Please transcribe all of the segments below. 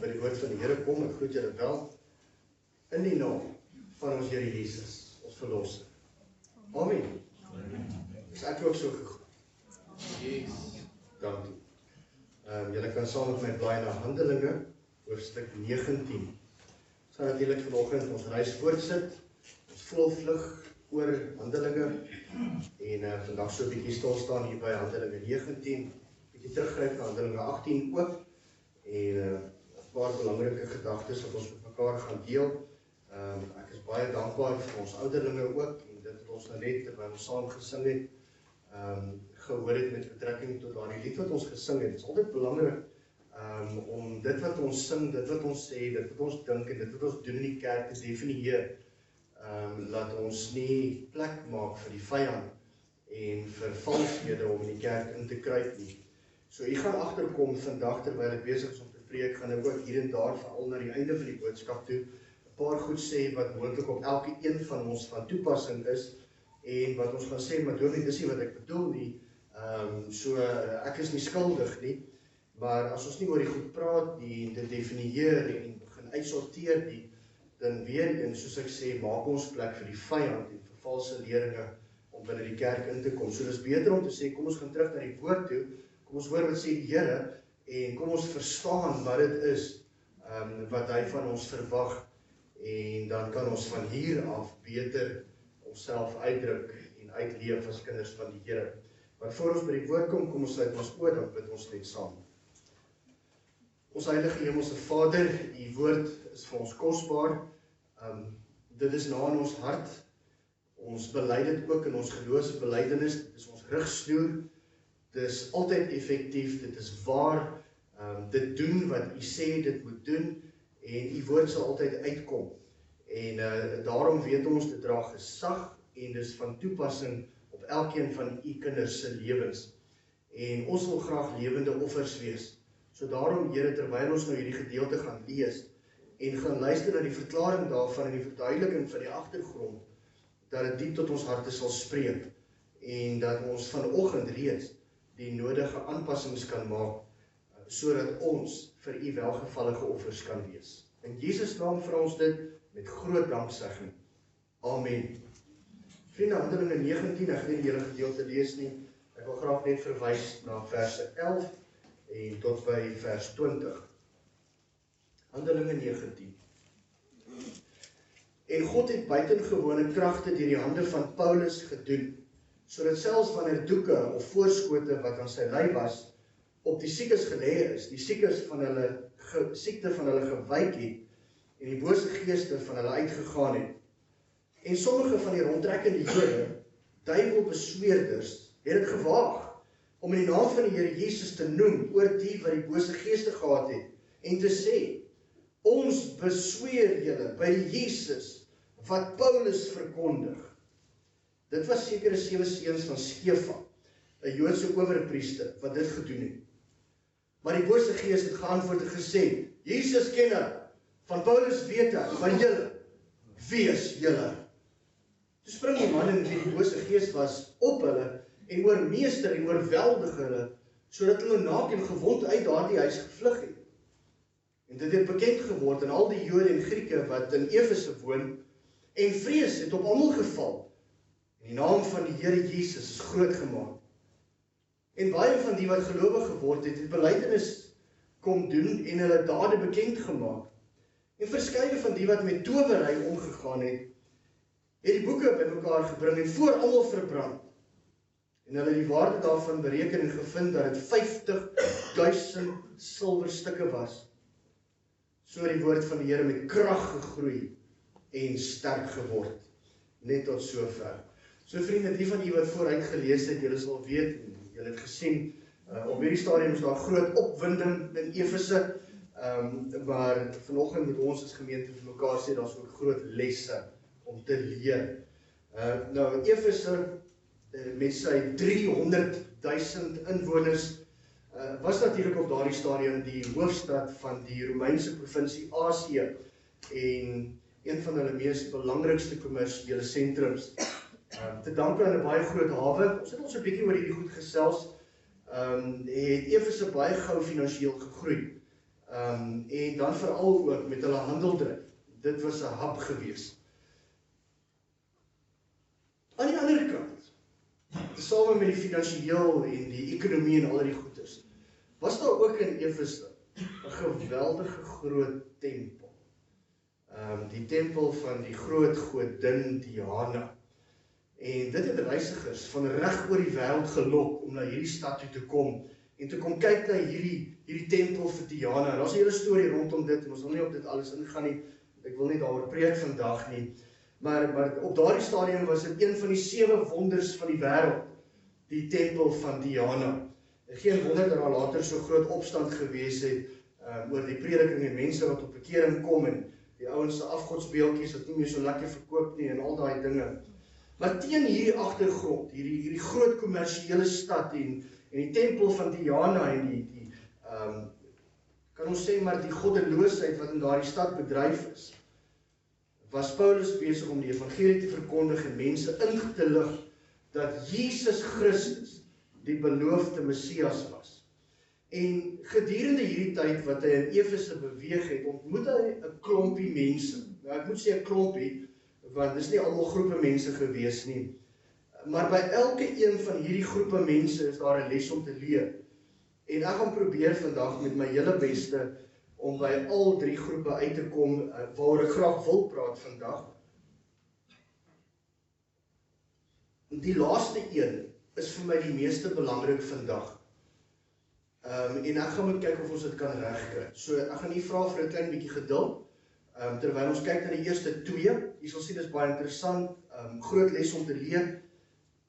by die woord van die Here kom. Ek groet julle wel in die naam van ons Here Jesus, ons verlosser. Amen. Is ek ook so gegroet? Yes. Dankie. Julle kan saam met my blaai na Handelinge, hoofstuk 19. Ons gaan natuurlik vanoggend ons reis voortsit, ons volvlug oor Handelinge, en vandag so 'n bietjie stil staan hier by Handelinge 19, bietjie teruggryp na Handelinge 18 ook, en 'n paar belangrike gedagtes wat ons met mekaar gaan deel. Ek is baie dankbaar vir ons ouderlinge ook, en dit het ons nou net terwyl ons saam gesing het, gehoor het met betrekking tot daardie lied wat ons gesing het. Het is altyd belangrik om dit wat ons sing, dit wat ons sê, dit wat ons dink en dit wat ons doen in die kerk te definieer, laat ons nie plek maak vir die vyand en vir valshede om in die kerk in te kruip nie. So ek gaan agterkom vandag terwyl ek besig is om te preek, gaan ek ook hier en daar veral na die einde van die boodskap toe 'n paar goed sê wat moontlik op elke een van ons van toepassing is, en wat ons gaan sê, maar dominee, dis nie wat ek bedoel nie, so ek is nie skuldig nie, maar as ons nie oor die goed praat nie, dit definieer en begin uitsorteer nie, dan weer eens, soos ek sê, maak ons plek vir die vyand en vir valse leringe om binne die kerk in te kom. So dis beter om te sê, kom ons gaan terug na die woord toe, kom ons hoor wat sê die Here, en kom ons verstaan wat dit is, wat hy van ons verwag, en dan kan ons van hier af beter onsself uitdruk en uitleef as kinders van die Here. Maar voor ons by die woord kom, kom ons sluit ons oë, dan bid ons net saam. Ons heilige Hemelse Vader, die woord is vir ons kosbaar. Dit is na in ons hart. Ons bely dit ook in ons geloofsbelydenis. Dit is ons rigsnoer. Dit is altyd effektief. Dit is waar. Dit doen wat U sê dit moet doen, en U woord sal altyd uitkom. En daarom weet ons, dit dra gesag en dis van toepassing op elkeen van U kinders se lewens. En ons wil graag lewende offers wees. So daarom, Here, terwyl ons nou hierdie gedeelte gaan lees en gaan luister na die verklaring daarvan en die verduideliking van die agtergrond, dat dit diep tot ons harte sal spreek en dat ons vanoggend reeds die nodige aanpassings kan maak sodat ons vir U welgevallige offers kan wees. In Jesus naam vra ons dit met groot danksegging. Amen. Vriende, Handelinge 19, ek gaan nie die hele gedeelte lees nie. Ek wil graag net verwys na verse 11 en tot by vers 20. Handelinge 19. En God het buitengewone kragte deur die hande van Paulus gedoen, sodat selfs wanneer doeke of voorskote wat aan sy lyf was, op die siekes gelê is, die siekes van hulle siekte van hulle gewyk het, en die bose geeste van hulle uitgegaan het. En sommige van die rondtrekkende Jode, duiwelbesweerders, het dit gewaag om in die naam van die Here Jesus te noem oor die wat die bose geeste gehad het, en te sê, ons besweer julle by die Jesus wat Paulus verkondig. Dit was sekere 7 seuns van Skefa, 'n Joodse owerpriester, wat dit gedoen het. Maar die bose gees het geantwoord en gesê, Jesus ken hy, van Paulus weet hy, maar julle, wie is julle? Toe spring die man in wie die bose gees was op hulle, en oormeester en oorweldig hulle, sodat hulle naak en gewond uit daardie huis gevlug het. En dit het bekend geword aan al die Jode en Grieke wat in Efese woon, en vrees het op almal geval, en die naam van die Here Jesus is groot gemaak. En baie van die wat gelowig geword het, het belydenis kom doen en hulle dade bekend gemaak. En verskeie van die wat met towery omgegaan het, het die boeke bymekaar gebring en voor almal verbrand. En hulle die waarde daarvan bereken en gevind dat dit 50.000 silwerstukke was. So die woord van die Here met krag gegroei en sterk geword. Net tot sover. So vriende, die van u wat vooruit gelees het, julle sal weet, julle het gesien, op hierdie stadium is daar groot opwinding in Efese, maar vanoggend met ons as gemeente vir mekaar sê, daar is ook groot lesse om te leer. Nou, Efese, met sy 300.000 inwoners, was natuurlik op daardie stadium die hoofstad van die Romeinse provinsie Asië, en een van hulle mees belangrikste kommersiële sentrums. Te danke aan 'n baie groot hawe. Ons het ons 'n bietjie oor hierdie goed gesels. Het Efese baie gou finansiëel gegroei. En dan veral ook met hulle handeldryf. Dit was 'n hub gewees. Aan die ander kant, tesame met die finansiëel en die ekonomie en al die goeders, was daar ook in Efese 'n geweldige groot tempel. Die tempel van die groot godin Diana. En dit het reisigers van reg oor die wêreld gelok om na hierdie stad toe te kom en te kom kyk na hierdie tempel vir Diana. Daar's 'n hele storie rondom dit en ons wil nie op dit alles ingaan nie. Ek wil nie daaroor preek vandag nie. Maar op daardie stadium was dit een van die 7 wonders van die wêreld, die tempel van Diana. En geen wonder dat daar later so groot opstand gewees het oor die prediking en mense wat op bekering kom en die ouens se afgodsbeeldjies wat nie meer so lekker verkoop nie en al daai dinge. Maar teen hierdie agtergrond, hierdie groot kommersiële stad en die tempel van Diana en kan ons sê maar die goddeloosheid wat in daardie stad bedryf is, was Paulus besig om die evangelie te verkondig en mense in te lig dat Jesus Christus die beloofde Messias was. En gedurende hierdie tyd wat hy in Efese beweeg het, ontmoet hy 'n klompie mense. Nou ek moet sê 'n klompie, want dis nie almal groepe mense gewees nie. Maar by elke een van hierdie groepe mense is daar 'n les om te leer. En ek gaan probeer vandag met my hele beste om by al 3 groepe uit te kom waaroor ek graag wil praat vandag. Die laaste een is vir my die meeste belangrik vandag. En ek gaan moet kyk of ons dit kan regkry. So ek gaan hier vra vir 'n klein bietjie geduld. Terwyl ons kyk na die eerste 2, jy sal sien dis baie interessant, groot les om te leer,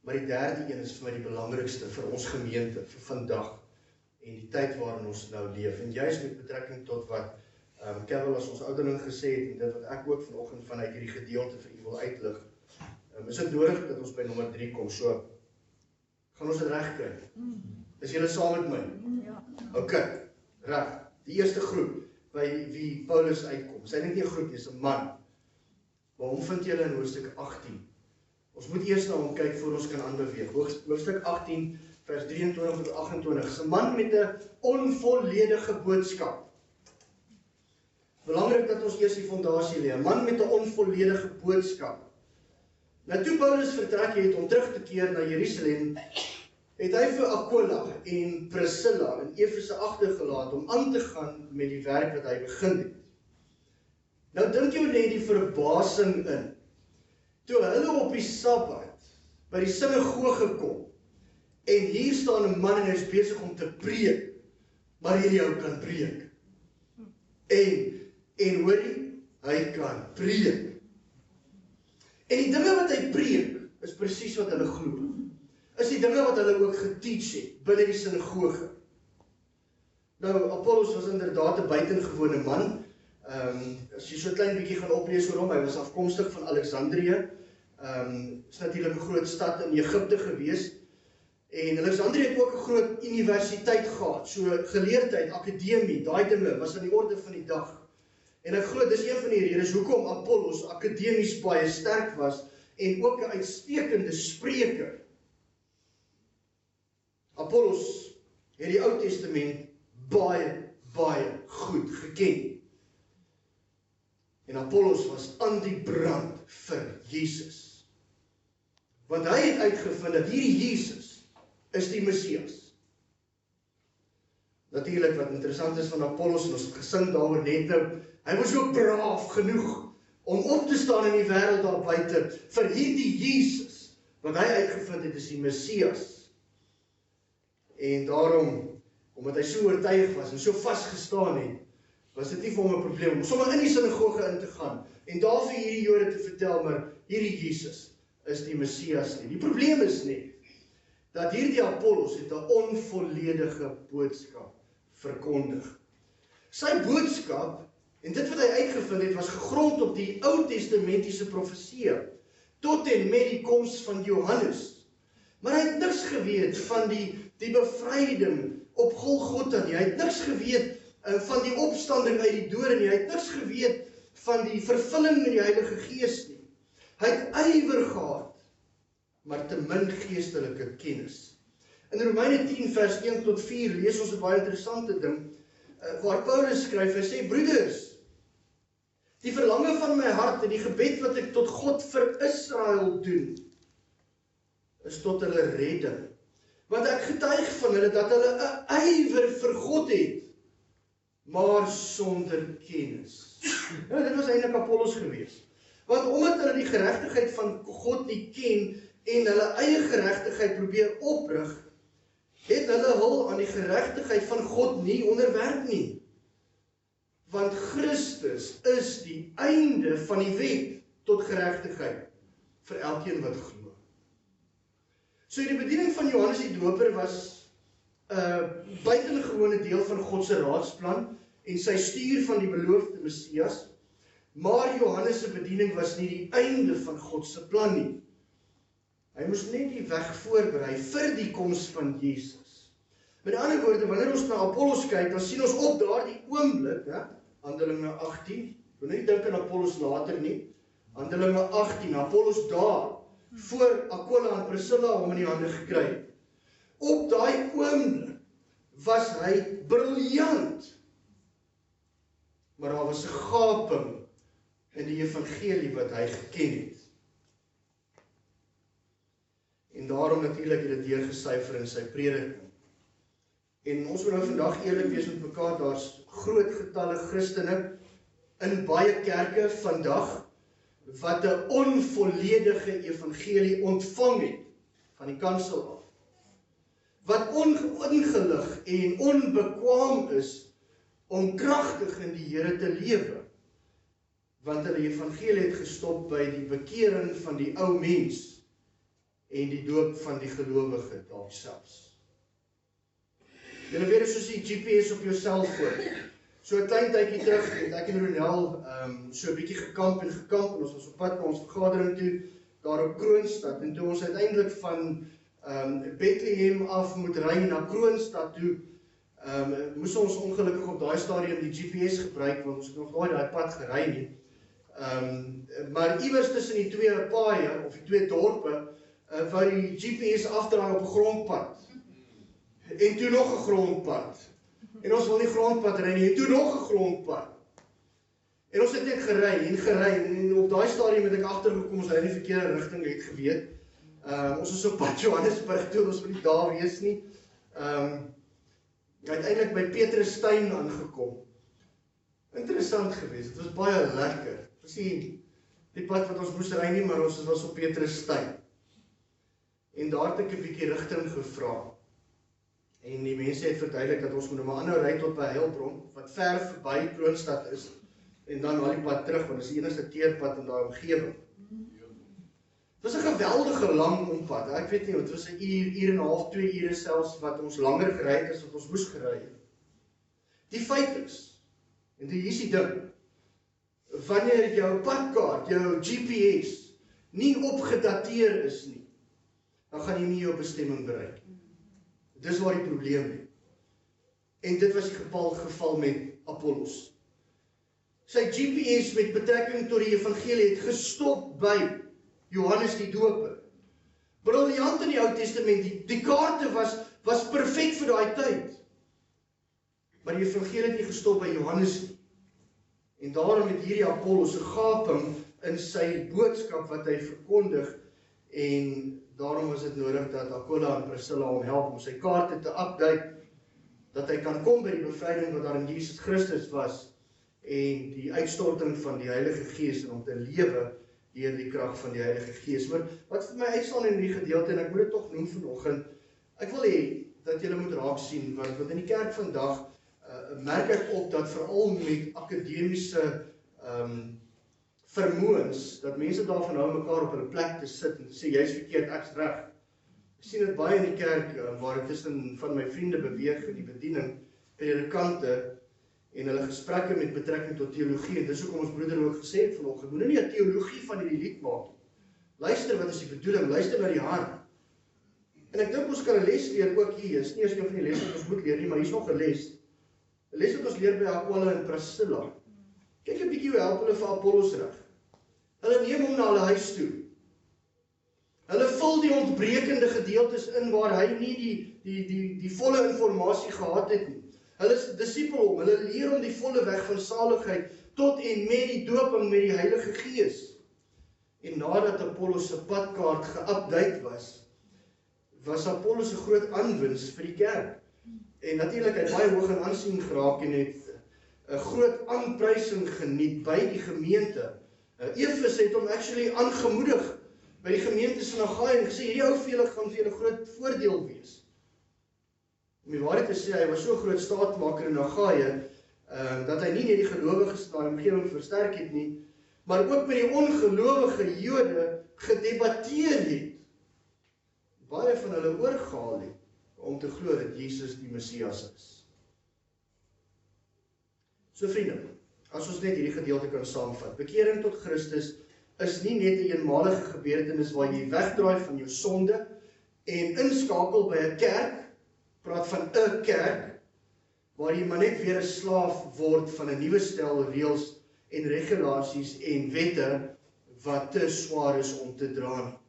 maar die derde een is vir my die belangrikste vir ons gemeente, vir vandag, en die tyd waarin ons nou leef, en juist met betrekking tot wat Kevin as ons ouderling gesê het, en dit wat ek ook vanoggend vanuit hierdie gedeelte vir u wil uitlig, is dit nodig dat ons by nommer 3 kom, so, gaan ons dit reg kry? Is julle saam met my? Ja. Ok, reg, die eerste groep, by wie Paulus uitkom. Sy net nie 'n groep nie, is 'n man. Maar hom vind julle in hoofstuk 18. Ons moet eers na hom kyk voor ons kan aanbeweeg. Hoofstuk 18 vers 23 tot 28. Is 'n man met 'n onvolledige boodskap. Belangrik dat ons eers die fondasie lê. 'n Man met 'n onvolledige boodskap. Nou toe Paulus vertrek het om terug te keer na Jerusalem, het hy vir Aquila en Priscilla in Efese agtergelaat om aan te gaan met die werk wat hy begin het. Nou dink jy net die verbasing in, toe hulle op die Sabbat by die sinagoge kom, en hier staan 'n man en hy is besig om te preek, maar hierdie ou kan preek. En hoor jy, hy kan preek. En die dinge wat hy preek, is presies wat hulle glo. Is die dinge wat hulle ook geteach het, binne die sinagoge. Nou, Apollos was inderdaad 'n buitengewone man. As jy so 'n klein bietjie gaan oplees oor hom, hy was afkomstig van Alexandrië. Is natuurlik 'n groot stad in Egipte gewees. En Alexandrië het ook 'n groot universiteit gehad, so geleerdheid, akademie, daai dinge was aan die orde van die dag. En ek glo dis een van die redes hoekom Apollos akademies baie sterk was en ook 'n uitstekende spreker. Apollos het die Ou Testament baie goed geken. En Apollos was aan die brand vir Jesus. Want hy het uitgevind dat hierdie Jesus is die Messias. Natuurlik wat interessant is van Apollos, en ons het gesing daaroor net nou, hy was ook braaf genoeg om op te staan in die wêreld daar buite vir hierdie Jesus, wat hy uitgevind het is die Messias. En daarom, omdat hy so oortuig was en so vasgestaan het, was dit nie vir hom 'n probleem om sommer in die sinagoge in te gaan en daar vir hierdie Jode te vertel, maar hierdie Jesus is die Messias nie. Die probleem is net dat hierdie Apollos het 'n onvolledige boodskap verkondig. Sy boodskap, en dit wat hy uitgevind het, was gegrond op die Ou Testamentiese profeseë, tot en met die koms van Johannes. Maar hy het niks geweet van die bevryding op Golgotha nie. Hy het niks geweet van die opstanding uit die dode nie. Hy het niks geweet van die vervulling met die Heilige Gees nie. Hy het ywer gehad, maar te min geestelike kennis. In Romeine 10 vers 1 tot 4 lees ons 'n baie interessante ding. waar Paulus skryf, hy sê, broeders, die verlange van my hart en die gebed wat ek tot God vir Israel doen, is tot hulle redding. Want ek getuig van hulle dat hulle 'n ywer vir God het, maar sonder kennis. Nou, dit was eintlik Apollos gewees. Want omdat hulle die geregtigheid van God nie ken en hulle eie geregtigheid probeer oprig, het hulle hul aan die geregtigheid van God nie onderwerp nie. Want Christus is die einde van die wet tot geregtigheid vir elkeen wat glo. So die bediening van Johannes die Doper was 'n buitengewone deel van God se raadsplan en sy stuur van die beloofde Messias, maar Johannes se bediening was nie die einde van God se plan nie. Hy moes net die weg voorberei vir die koms van Jesus. Met ander woorde, wanneer ons na Apollos kyk, dan sien ons op daardie oomblik, Handelinge 18, ek wil nie dink aan Apollos later nie, Handelinge 18, Apollos daar, voor Aquila en Priscilla hom in die hande gekry het. Op daai oomblik was hy briljant, maar daar was 'n gaping in die evangelie wat hy geken het. En daarom natuurlik het dit deurgesyfer in sy prediking. En ons moet nou vandag eerlik wees met mekaar, daar's groot getalle Christene in baie kerke vandag wat 'n onvolledige evangelie ontvang het van die kansel af. Wat ongelig en onbekwaam is om kragtig in die Here te lewe, want hulle evangelie het gestop by die bekering van die ou mens en die doop van die gelowige dalk selfs. Julle weet soos die GPS op jou selfoon. So 'n klein tydjie terug het ek en Ronel so 'n bietjie gekamp en ons was op pad na ons vergadering toe, daar op Kroonstad, en toe ons uiteindelik van Bethlehem af moet ry na Kroonstad toe, moes ons ongelukkig op daai stadium die GPS gebruik, want ons het nog nooit daai pad gery nie. Maar iewers tussen die twee paaie, of die twee dorpe, waar die GPS afdraai op 'n grondpad. En toe nog 'n grondpad. En ons wil nie grondpad ry nie, en toe nog 'n grondpad. En ons het net gery, en op daai stadium het ek agtergekom, ons ry in die verkeerde rigting, het geweet. Ons is op pad Johannesburg toe, ons wil nie daar wees nie. Uiteindelik by Petrusstein aangekom. Interessant geweest, het was baie lekker. Ons sien die pad wat ons moes ry nie, maar ons was op Petrusstein. En daar het ek 'n bietjie rigting gevra. En die mense het verduidelik dat ons moet maar aanhou ry tot by Heilbron, wat ver verby Kroonstad is, en dan al die pad terug, want dit is die enigste teerpad in daai omgewing. Het was 'n geweldige lang ompad, ek weet nie, het was 'n uur en 'n half, 2 ure selfs, wat ons langer gery het as wat ons moes gery het. Die feit is, en hier is die ding, wanneer jou padkaart, jou GPS, nie opgedateer is nie, dan gaan jy nie jou bestemming bereik. Dis waar die probleem is. En dit was die geval met Apollos. Sy GPS met betrekking tot die evangelie het gestop by Johannes die Doper. Briljant in die Ou Testament, die kaarte was perfek vir daai tyd. Maar die evangelie het nie gestop by Johannes nie. En daarom het hierdie Apollos 'n gaping in sy boodskap wat hy verkondig, en daarom was dit nodig dat Aquila en Priscilla hom help om sy kaarte te update, dat hy kan kom by die bevryding wat daar in Jesus Christus was, en die uitstorting van die Heilige Gees, en om te lewe deur die krag van die Heilige Gees. Maar wat vir my uitstaan in die gedeelte, en ek moet dit tog noem vanoggend, ek wil hê dat julle moet raak sien, want in die kerk vandag merk ek op dat veral met akademiese vermoëns, dat mense daarvan hou mekaar op hulle plek te sit en sê, jy is verkeerd, ek is reg. Ek sien dit baie in die kerk, waar ek tussen van my vriende beweeg in die bediening, predikante, en hulle gesprekke met betrekking tot teologie, en dis hoekom ons broeder ook gesê het vanoggend, moet nie 'n teologie van hierdie lied maak. Luister wat is die bedoeling, luister na die hart. En ek dink ons kan 'n les leer ook hier, is nie as een van die lesse wat ons moet leer nie, maar hier is nog 'n les. 'n Les wat ons leer by Aquila en Priscilla. Kyk 'n bietjie hoe help hulle vir Apollos reg. Hulle neem hom na hulle huis toe. Hulle vul die ontbrekende gedeeltes in waar hy nie die volle informasie gehad het nie. Hulle disipel hom, hulle leer hom die volle weg van saligheid, tot en met die dooping met die Heilige Gees. En nadat Apollos se padkaart geupdate was Apollos 'n groot aanwinst vir die kerk. En natuurlik het hy baie hoog in aansien geraak en het 'n groot aanprysing geniet by die gemeente. Efes het hom actually aangemoedig by die gemeentes in Agaia en gesê, hierdie ou vir julle gaan vir julle groot voordeel wees. Om die waarheid te sê, hy was so groot staatmaker in Agaia, dat hy nie net die gelowiges in die omgewing versterk het nie, maar ook met die ongelowige Jode gedebatteer het. Baie van hulle oorgehaal het, om te glo dat Jesus die Messias is. So vriende, as ons net hierdie gedeelte kan saamvat, bekering tot Christus is nie net 'n eenmalige gebeurtenis waar jy wegdraai van jou sonde en inskakel by 'n kerk, praat van 'n kerk, waar jy maar net weer 'n slaaf word van 'n nuwe stel reëls en regulasies en wette wat te swaar is om te dra.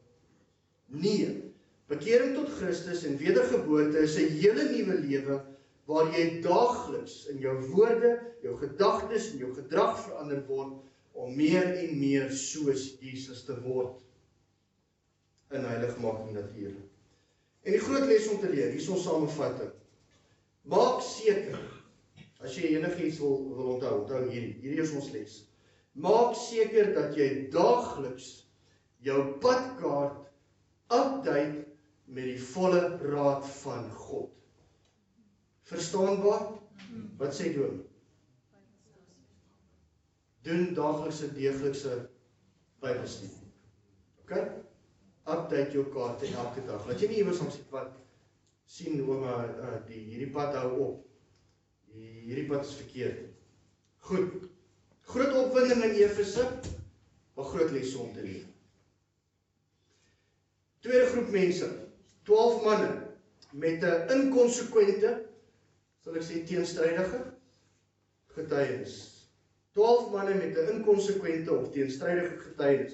Nee, bekering tot Christus en wedergeboorte is 'n hele nuwe lewe waar jy daagliks in jou woorde, jou gedagtes en jou gedrag verander word om meer en meer soos Jesus te word in heiligmaking natuurlik. En die groot les om te leer, hier is ons samevatting. Maak seker, as jy enigiets wil onthou hierdie is ons les. Maak seker dat jy daagliks jou padkaart update met die volle raad van God. Verstaanbaar? Wat sê doen? Doen daaglikse deeglikse Bybelstudie. Okay? Update jou kaarte elke dag. Laat jy nie iewers ons sien hierdie pad hou op. Hierdie pad is verkeerd. Goed. Groot opwinding in Efese, maar groot lesse om te leer. Tweede groep mense, 12 manne met 'n inkonsekwente, sal ek sê teenstrydige getuienis. 12 manne met 'n inkonsekwente of teenstrydige getuienis.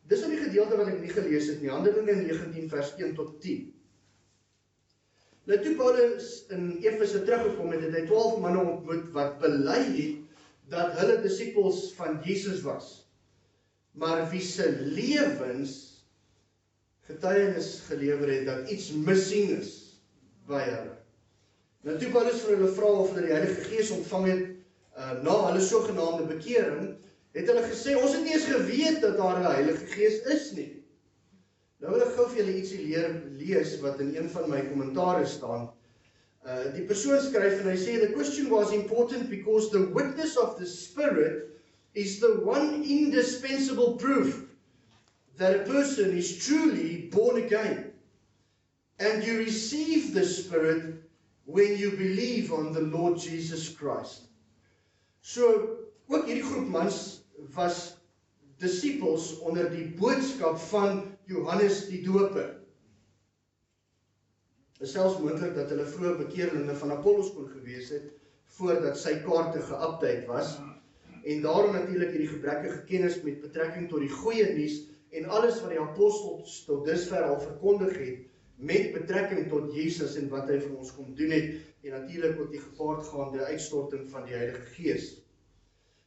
Dis nou die gedeelte wat ek nie gelees het nie, Handelinge 19 vers 1 tot 10. Nou toe Paulus in Efese teruggekom het, het hy 12 manne ontmoet wat bely het dat hulle disippels van Jesus was, maar wie se lewens getuienis gelewer het dat iets missing is by hulle. Nou toe Paulus vir hulle vra of hulle die Heilige Gees ontvang het na hulle sogenaamde bekering, het hulle gesê, ons het nie eens geweet dat daar 'n Heilige Gees is nie. Nou wil ek gou vir julle ietsie lees wat in een van my kommentare staan. Die persoon skryf en hy sê, the question was important because the witness of the Spirit is the one indispensable proof that a person is truly born again. And you receive the Spirit when you believe on the Lord Jesus Christ. So, ook hierdie groep mans was disciples onder die boodskap van Johannes die Doper. Dit is selfs moontlik dat hulle vroeë bekeerlinge van Apollos kon gewees het, voordat sy kaarte geupdate was, en daarom natuurlik hierdie gebrekkige kennis met betrekking tot die goeie nuus, en alles wat die apostels tot dusver al verkondig het, met betrekking tot Jesus en wat hy vir ons kom doen het, en natuurlik ook die gepaardgaande uitstorting van die Heilige Gees.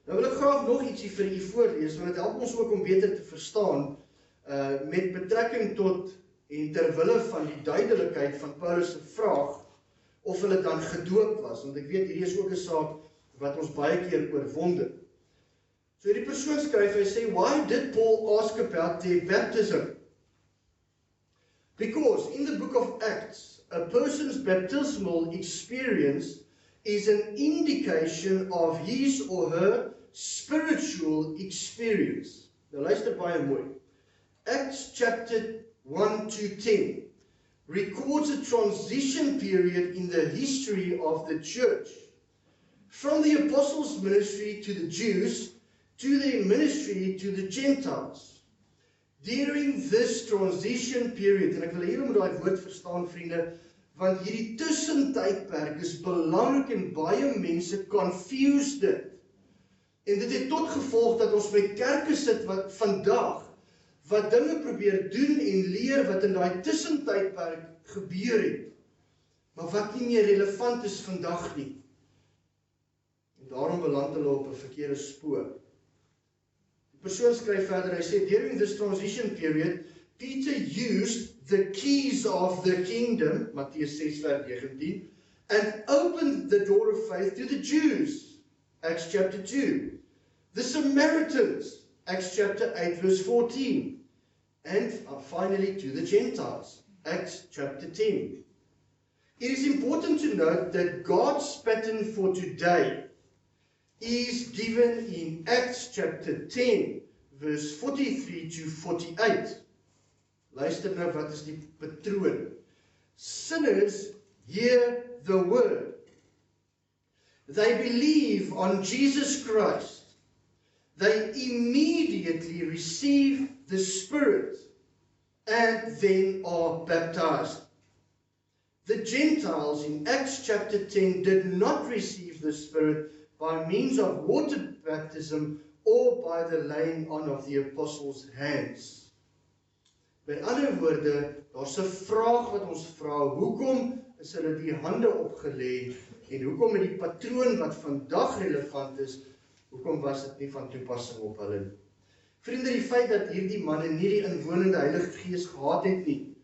Nou wil ek graag nog ietsie vir u voorlees, want dit help ons ook om beter te verstaan, met betrekking tot en terwille van die duidelikheid van Paulus se vraag, of hulle dan gedoop was, want ek weet hierdie is ook 'n saak wat ons baie keer oorwonder. So die persoon skryf, hy sê, why did Paul ask about their baptism? Because in the book of Acts, a person's baptismal experience is an indication of his or her spiritual experience. Nou luister baie mooi. Acts chapter 1 to 10 records a transition period in the history of the church, from the apostles' ministry to the Jews, to their ministry to the Gentiles. During this transition period, en ek wil hier om daai woord verstaan, vriende, want hierdie tussentydperk is belangrik en baie mense confuse dit. En dit het tot gevolg dat ons by kerke sit wat vandag, wat dinge probeer doen en leer wat in daai tussentydperk gebeur het, maar wat nie meer relevant is vandag nie. En daarom beland hulle op 'n verkeerde spoor. Die persoon skryf verder, hy sê, during this transition period, Peter used the keys of the kingdom, Mattheus 6 vers 19, and opened the door of faith to the Jews, Acts chapter 2. The Samaritans, Acts chapter 8 verse 14. And finally to the Gentiles, Acts chapter 10. It is important to note that God's pattern for today is given in Acts chapter 10 verse 43 to 48. Luister nou, wat is die patroon? Sinners hear the word. They believe on Jesus Christ. They immediately receive the Spirit and then are baptized. The Gentiles in Acts chapter 10 did not receive the Spirit by means of water baptism or by the laying on of the apostles' hands. Met ander woorde, daar's 'n vraag wat ons vra, hoekom is hulle die hande opgelê en hoekom met die patroon wat vandag relevant is, hoekom was dit nie van toepassing op hulle nie? Vriende, die feit dat hierdie manne nie die inwonende Heilige Gees gehad het nie,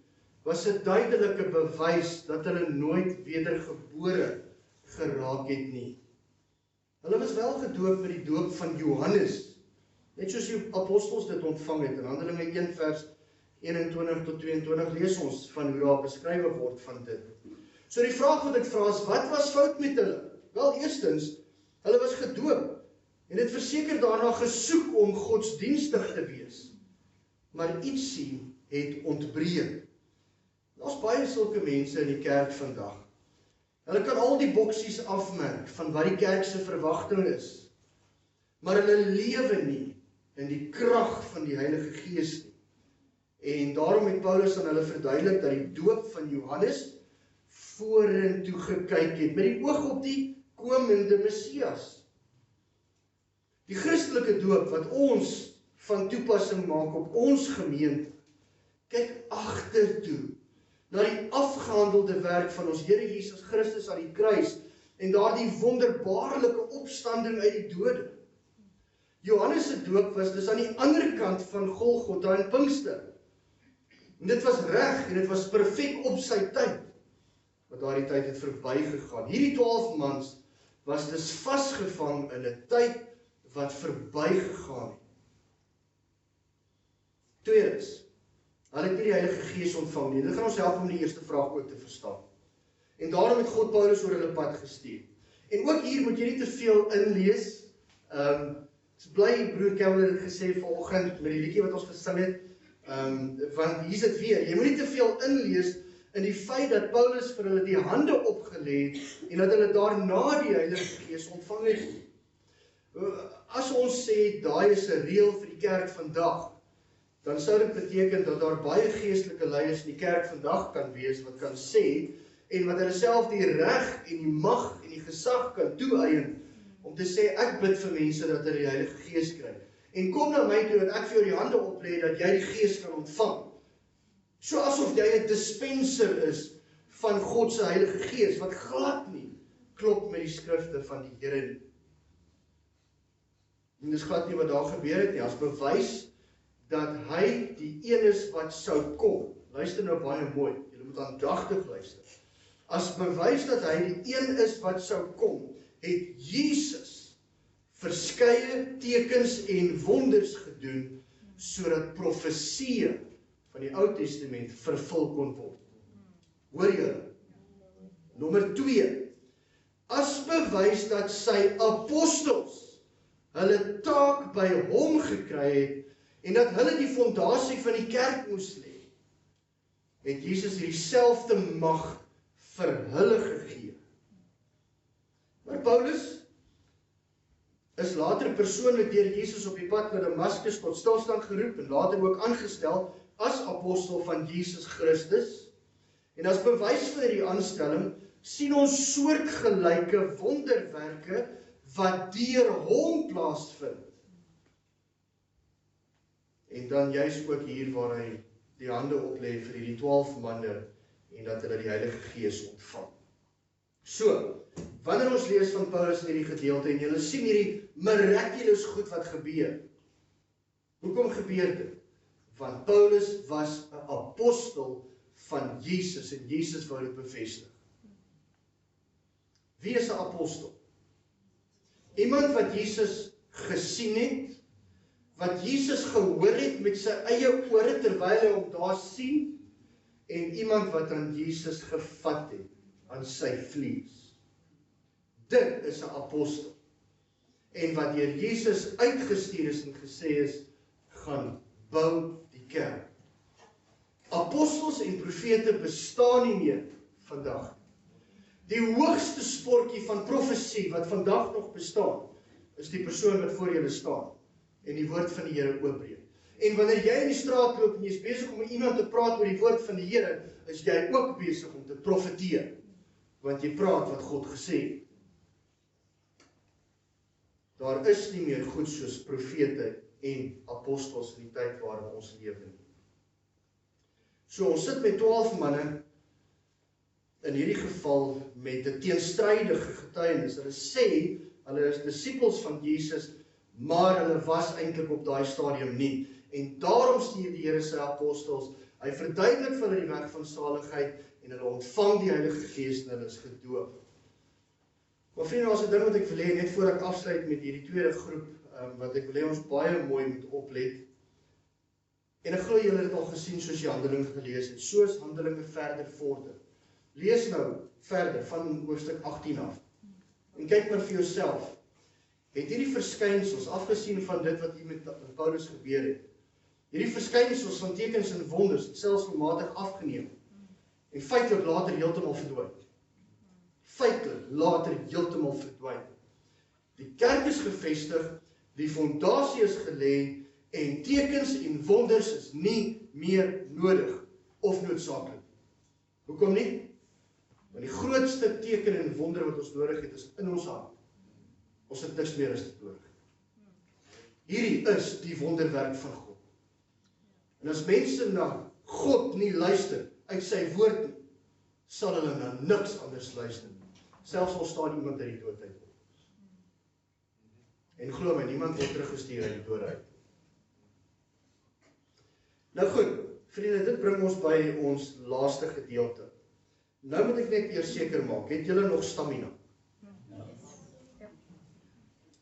was 'n duidelike bewys dat hulle nooit wedergebore geraak het nie. Hulle was wel gedoop met die doop van Johannes, net soos die apostels dit ontvang het. In Handelinge 1 vers 21 tot 22 lees ons van hoe daar beskrywe word van dit. So die vraag wat ek vra is, wat was fout met hulle? Wel, eerstens, hulle was gedoop en het verseker daarna gesoek om godsdienstig te wees. Maar ietsie het ontbreek. Daar's baie sulke mense in die kerk vandag. Hulle kan al die boksies afmerk van wat die kerk se verwagting is, maar hulle lewe nie in die krag van die Heilige Gees nie. En daarom het Paulus aan hulle verduidelik dat die doop van Johannes vorentoe gekyk het, met die oog op die komende Messias. Die Christelike doop wat ons van toepassing maak op ons gemeente, kyk agtertoe na die afgehandelde werk van ons Here Jesus Christus aan die kruis en daardie wonderbaarlike opstanding uit die dode. Johannes se doop was dus aan die ander kant van Golgotha en Pinkster. En dit was reg en dit was perfek op sy tyd, want daardie tyd het verbygegaan. Hierdie 12 mans was dus vasgevang in 'n tyd wat verbygegaan het. Tweedens, hulle het nie die Heilige Gees ontvang nie. Dit gaan ons help om die eerste vraag ook te verstaan. En daarom het God Paulus oor hulle pad gestuur. En ook hier moet jy nie te veel inlees. Bly broer Kelvin het gesê vanoggend met die liedjie wat ons gesing het, want hier is dit weer, jy moet nie te veel inlees in die feit dat Paulus vir hulle die hande opgelê het en dat hulle daarna die Heilige Gees ontvang het. As ons sê daai is 'n reël vir die kerk vandag, dan sou dit beteken dat daar baie geestelike leiers in die kerk vandag kan wees wat kan sê en wat hulle self die reg en die mag en die gesag kan toeëien om te sê ek bid vir mense dat hulle die Heilige Gees kry. En kom na my toe dat ek vir jou die hande oplê dat jy die Gees kan ontvang. So asof jy 'n dispenser is van God se Heilige Gees wat glad nie klop met die skrifte van die Here nie. En dis glad nie wat daar gebeur het nie, as bewys dat hy die een is wat sou kom. Luister nou baie mooi, julle moet aandagtig luister. As bewys dat hy die een is wat sou kom, het Jesus verskeie tekens en wonders gedoen, sodat profeseë van die Ou Testament vervul kon word. Hoor julle? Nommer 2. As bewys dat sy apostels hulle taak by hom gekry het, en dat hulle die fondasie van die kerk moes lê, het Jesus dieselfde mag vir hulle gegee. Maar Paulus is later persoonlik deur Jesus op die pad na Damaskus tot stilstand geroep en later ook aangestel as apostel van Jesus Christus. En as bewys vir hierdie aanstelling sien ons soortgelyke wonderwerke wat deur hom plaasvind. En dan juist ook hier waar hy die hande oplê vir die 12 manne en dat hulle die Heilige Gees ontvang. So, wanneer ons lees van Paulus in hierdie gedeelte en julle sien hierdie miraculous goed wat gebeur. Hoekom gebeur dit? Want Paulus was 'n apostel van Jesus en Jesus wou dit bevestig. Wie is 'n apostel? Iemand wat Jesus gesien het, wat Jesus gehoor het met sy eie ore terwyl hy hom daar sien, en iemand wat aan Jesus gevat het, aan sy vlees. Dit is 'n apostel. En wat deur Jesus uitgestuur is en gesê is, gaan bou die kerk. Apostels en profete bestaan nie meer vandag. Die hoogste sportjie van profesie wat vandag nog bestaan, is die persoon wat voor julle staan en die woord van die Here oopbreek. En wanneer jy in die straat loop en jy is besig om met iemand te praat oor die woord van die Here, is jy ook besig om te profeteer, want jy praat wat God gesê het. Daar is nie meer goed soos profete en apostels in die tyd waarin ons lewe nie. So ons sit met 12 manne, in hierdie geval met 'n teenstrydige getuienis. Hulle sê, hulle is disippels van Jesus, maar hulle was eintlik op daai stadium nie. En daarom stuur die Here sy apostels, hy verduidelik vir hulle die weg van saligheid, en hulle ontvang die Heilige Gees en hulle is gedoop. Maar vriende, daar's 'n ding wat ek wil hê, net voor ek afsluit met hierdie tweede groep, wat ek wil hê ons baie mooi moet oplet. En ek glo julle het dit al gesien soos jy Handelinge gelees het, soos Handelinge verder vorder. Lees nou verder van hoofstuk 18 af. En kyk maar vir jouself. Het hierdie verskynsels, afgesien van dit wat hier met Paulus gebeur het, hierdie verskynsels van tekens en wonders het selfsmatig afgeneem en feitelik later heeltemal verdwyn. Die kerk is gevestig, die fondasie is gelê en tekens en wonders is nie meer nodig of noodsaaklik. Hoekom nie? Want die grootste teken en wonder wat ons nodig het is in ons hart. Ons het niks meer as dit nodig. Hierdie is die wonderwerk van God. En as mense na God nie luister uit sy woord nie, sal hulle na niks anders luister. Selfs al staan iemand uit die dood uit. En glo my, niemand word teruggestuur uit die dood uit. Nou goed, vriende, dit bring ons by ons laaste gedeelte. Nou moet ek net eers seker maak, het julle nog stamina?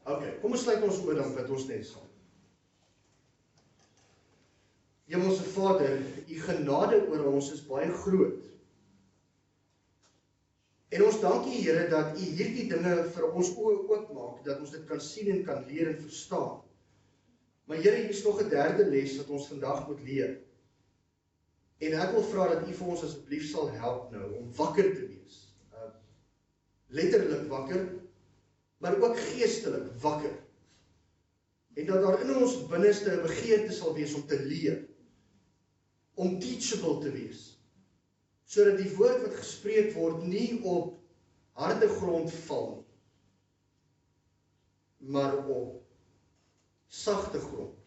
Ok, kom ons sluit ons oor dan wat ons net saam. Hemelse Vader, u genade oor ons is baie groot. En ons dank u Here dat u hierdie dinge vir ons oë oopmaak, dat ons dit kan sien en kan leer en verstaan. Maar Here, hier is nog 'n derde les wat ons vandag moet leer. En ek wil vra dat u vir ons asseblief sal help nou om wakker te wees. Letterlik wakker, maar ook geestelik wakker. En dat daar in ons binneste 'n begeerte sal wees om te leer, om teachable te wees, sodat die woord wat gespreek word nie op harde grond val nie, maar op sagte grond,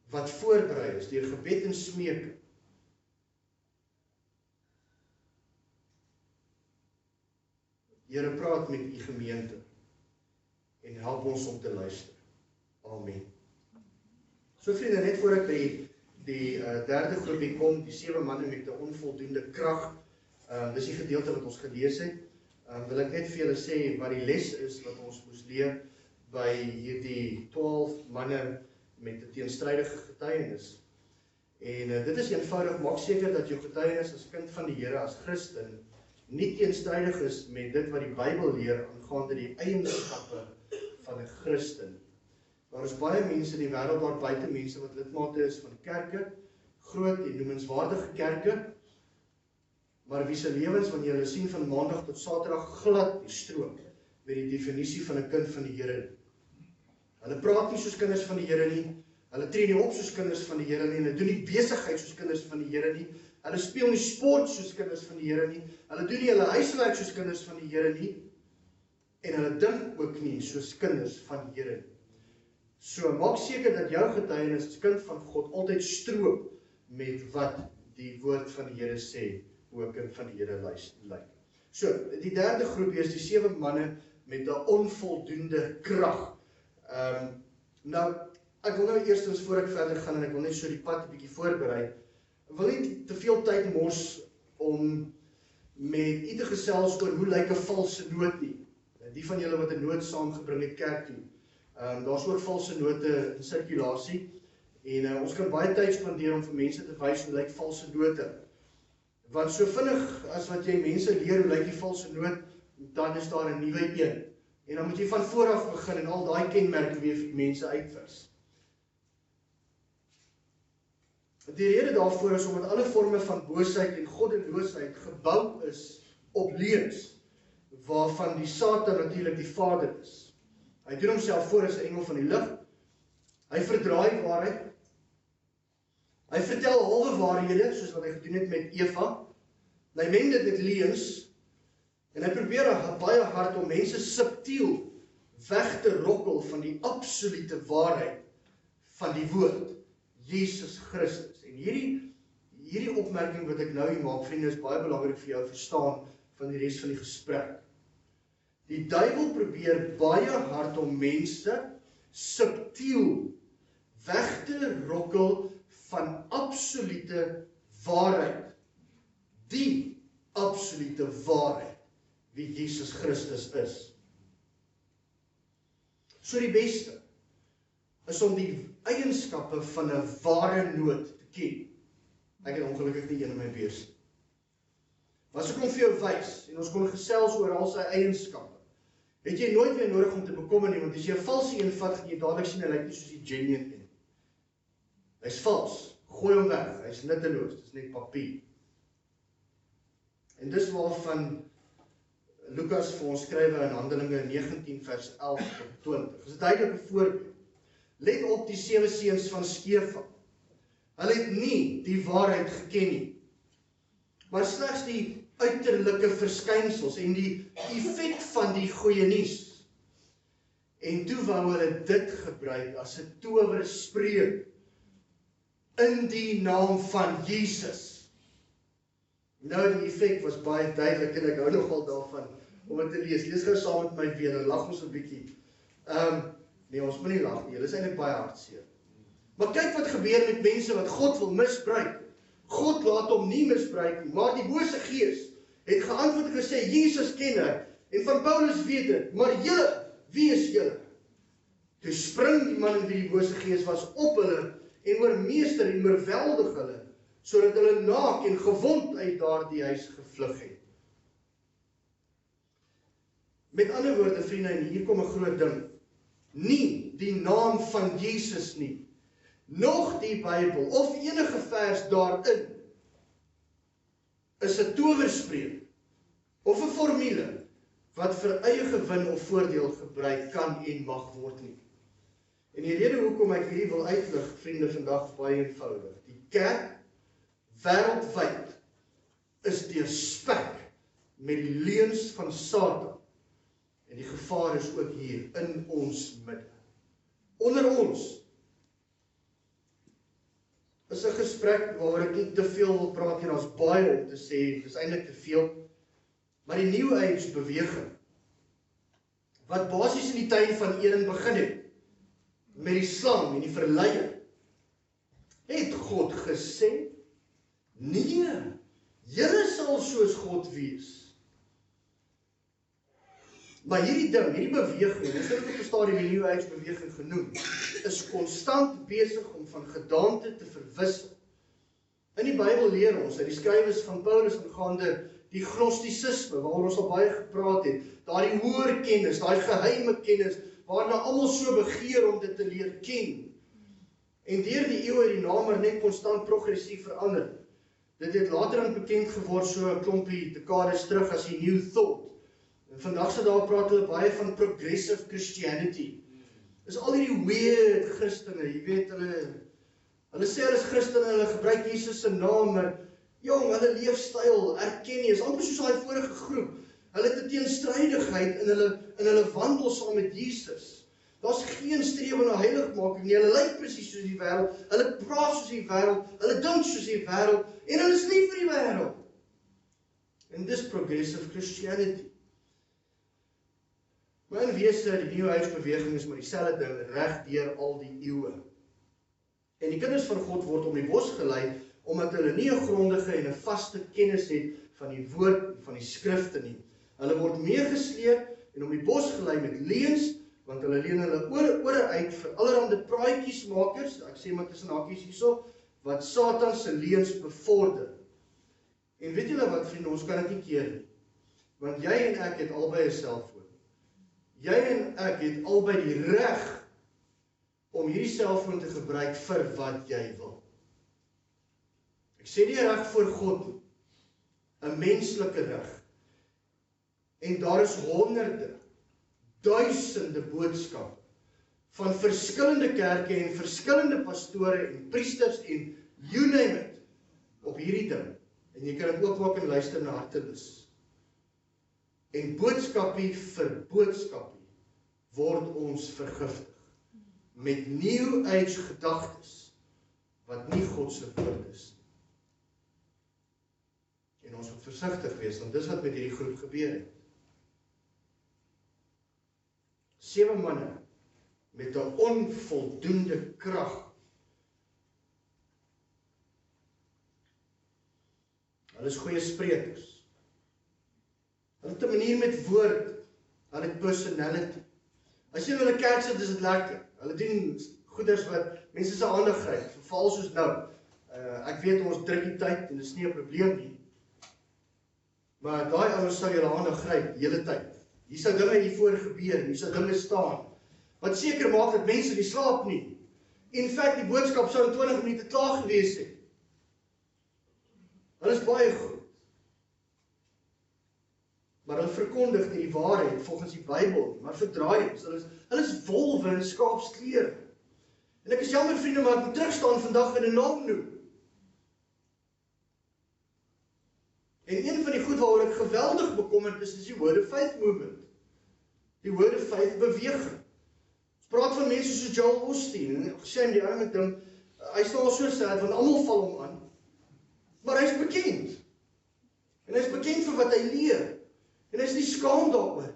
wat voorberei is deur gebed en smeek. Here, praat met u gemeente en help ons om te luister. Amen. So vriende, net voor ek by die derde groepie kom, die 7 manne met 'n onvoldoende krag, dis die gedeelte wat ons gelees het, wil ek net vir julle sê wat die les is wat ons moes leer by hierdie 12 manne met 'n teenstrydige getuienis. En dit is eenvoudig, maak seker dat jou getuienis as kind van die Here, as Christen, nie teenstrydig is met dit wat die Bybel leer aangaande die eienskappe van 'n Christen. Daar is baie mense in die wêreld daar buite, mense wat lidmate is van kerke, groot en noemenswaardige kerke, maar wie se lewens wanneer hulle sien van maandag tot saterdag glad die strook met die definisie van 'n kind van die Here. Hulle praat nie soos kinders van die Here nie, hulle tree nie op soos kinders van die Here nie, hulle doen nie besigheid soos kinders van die Here nie, hulle speel nie sport soos kinders van die Here nie, hulle doen nie hulle huiswerk soos kinders van die Here nie, en hulle dink ook nie soos kinders van die Here nie. So maak seker dat jou getuienis as kind van God altyd stroop met wat die woord van die Here sê, hoe 'n kind van die Here lyk. So, die derde groepie is die 7 manne met 'n onvoldoende krag. Nou, ek wil nou eerstens voor ek verder gaan en ek wil net so die pad 'n bietjie voorberei. Ek wil nie te veel tyd mors om met u te gesels oor hoe lyk 'n valse noot nie. Die van julle wat 'n noot saamgebring het kerk toe. Daar's ook valse note in sirkulasie en ons kan baie tyd spandeer om vir mense te wys hoe lyk valse note. Want so vinnig as wat jy mense leer hoe lyk die valse noot, dan is daar 'n nuwe een. En dan moet jy van voor af begin en al daai kenmerke weer vir die mense uitwis. Die rede daarvoor is omdat alle forme van boosheid en goddeloosheid gebou is op leuns, waarvan die Satan natuurlik die vader is. Hy doen homself voor as 'n engel van die lig. Hy verdraai waarheid. Hy vertel halwe waarhede, soos wat hy gedoen het met Eva. Hy meng dit met leuns en hy probeer baie hard om mense subtiel weg te rokkel van die absolute waarheid van die woord, Jesus Christus. En hierdie opmerking wat ek nou hier maak, vriende, is baie belangrik vir jou verstaan van die res van die gesprek. Die duiwel probeer baie hard om mense subtiel weg te rokkel van absolute waarheid. Die absolute waarheid, wie Jesus Christus is. So die beste is om die eienskappe van 'n ware noot te ken. Ek het ongelukkig nie een in my beurs nie. Maar as ek hom vir jou wys, en ons kon gesels oor al sy eienskappe, het jy nooit meer nodig om te bekommer nie, want as jy 'n valse een vat, gaan jy dadelik sien, hy lyk nie soos die genuine een. Hy's vals, gooi hom weg, hy's nutteloos, dit is net papier. En dis waarvan Lukas vir ons skrywe in Handelinge 19 vers 11 tot 20. Dit is 'n duidelike voorbeeld. Let op die 7 seuns van Skefa. Hulle het nie die waarheid geken nie, maar slegs die uiterlike verskynsels en die effek van die goeie nuus. En toe wou hulle dit gebruik as 'n towerspreuk in die naam van Jesus. Nou die effek was baie duidelik en ek hou nogal daarvan om dit te lees. Lees gou saam met my weer, dan lag ons 'n bietjie. Nee, ons moet nie lag nie, hulle is eintlik baie hartseer. Maar kyk wat gebeur met mense wat God wil misbruik. God laat hom nie misbruik nie, maar die bose gees het geantwoord en gesê, Jesus ken hy, en van Paulus weet dit, maar julle, wie is julle? Toe spring die man in wie die bose gees was op hulle, en oormeester en oorweldig hulle, sodat hulle naak en gewond uit daardie huis gevlug het. Met ander woorde, vriende, en hier kom 'n groot ding, nie die naam van Jesus nie, nog die Bybel, of enige vers daarin, is 'n towerspreuk, of 'n formule, wat vir eie gewin of voordeel gebruik kan en mag word nie. En die rede hoekom ek hierdie wil uitlig, vriende, vandag is baie eenvoudig. Die kerk, wêreldwyd, is deurspek met die leuns van Satan. En die gevaar is ook hier, in ons midde. Onder ons, is 'n gesprek waaroor ek nie te veel wil praat nie, daar's baie om te sê, dis eintlik te veel. Maar die New Age beweging, wat basies in die tuin van Eden begin het, met die slang en die verleier, het God gesê, nee, julle sal soos God wees. Maar hierdie ding, hierdie beweging, ons het dit op 'n stadium die New Age beweging genoem, is konstant besig om van gedaante te verwissel. In die Bybel leer ons, uit die skrywes van Paulus aangaande die gnostisisme, waaroor ons al baie gepraat het, daardie hoër kennis, daai geheime kennis, waarna almal so begeer om dit te leer ken. En deur die eeue het die naam maar net konstant progressief verander. Dit het later aan bekend geword so 'n klompie dekades terug as die New Thought. En vandag se daar praat hulle baie van progressive Christianity. Dis al hierdie weird Christene, jy weet, hulle sê hulle is Christene, hulle gebruik Jesus se naam, maar jong, hulle leefstyl, erken nie, is amper soos daai vorige groep. Hulle het 'n teenstrydigheid in hulle wandel saam met Jesus. Daar's geen strewe na heiligmaking nie, hulle lyk presies soos die wêreld, hulle praat soos die wêreld, hulle dink soos die wêreld, en hulle is lief vir die wêreld. En dis progressive Christianity. Maar in wese, die New Age beweging is maar dieselfde ding reg deur al die eeue. En die kinders van God word om die bos gelei, omdat hulle nie 'n grondige en 'n vaste kennis het van die woord, van die skrifte nie. Hulle word meegesleep en om die bos gelei met leuns, want hulle leen hulle ore uit vir allerhande praatjiesmakers, ek sê maar tussen hakies hierso, wat Satan se leuns bevorder. En weet julle wat, vriende, ons kan dit nie keer nie. Want jy en ek het albei 'n selfoon. Jy en ek het albei die reg om hierdie selfoon te gebruik vir wat jy wil. Ek sê nie reg voor God nie, 'n menslike reg. En daar is honderde, duisende boodskappe van verskillende kerke en verskillende pastore en priesters en you name it op hierdie ding. En jy kan dit oopmaak en luister na hartelus. En boodskapie vir boodskapie word ons vergiftig met New Age gedagtes wat nie God se woord is. En ons moet versigtig wees, want dis wat met hierdie groep gebeur het. 7 manne met 'n onvoldoende krag. Hulle is goeie sprekers. Hulle het 'n manier met woord, hulle het personality. As jy in hulle kerk sit, is dit lekker. Hulle doen goeders wat mense se aandag gryp, veral soos nou. Ek weet ons druk die tyd en dit is nie 'n probleem nie. Maar daai ouens sou julle aandag gryp die hele tyd. Hier sou dinge hiervoor gebeur, hier sou dinge staan. Wat seker maak dat mense nie slaap nie. In feite die boodskap sou in 20 minute klaar gewees het. Hulle is baie goed. Maar hulle verkondig nie die waarheid volgens die Bybel, maar verdraaiings. Hulle is wolwe in skaapsklere. En ek is jammer vriende, maar ek moet terugstaan vandag in 'n naam noem. En een van die goed waaroor ek geweldig bekommerd is die Word of Faith movement. Die Word of Faith beweging. Ons praat van mense soos Joel Osteen, en gesê die arme ding, hy is nou al so sad, want almal val hom aan. Maar hy is bekend. En hy is bekend vir wat hy leer. En hy is nie skaam daaroor.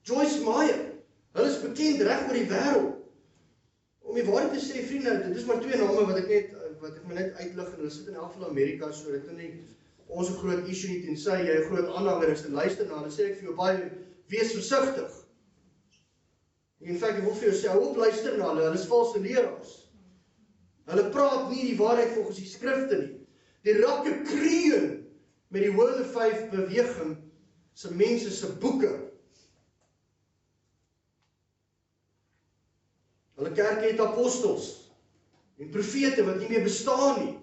Joyce Meyer, hulle is bekend reg oor die wêreld. Om die waarheid te sê, vriende, dit is maar 2 name wat ek my net uitlig, en hulle sit in elk geval Amerika, so dit is nie ons 'n groot issue nie, tensy jy 'n groot aanhanger is en luister na, dan sê ek vir jou baie, wees versigtig. In feite, ek wil vir jou sê, hou op luister na hulle is valse leraars. Hulle praat nie die waarheid volgens die skrifte nie. Die rakke kreun met die Word of Faith beweging se mense se boeke. Hulle kerke het apostels en profete wat nie meer bestaan nie.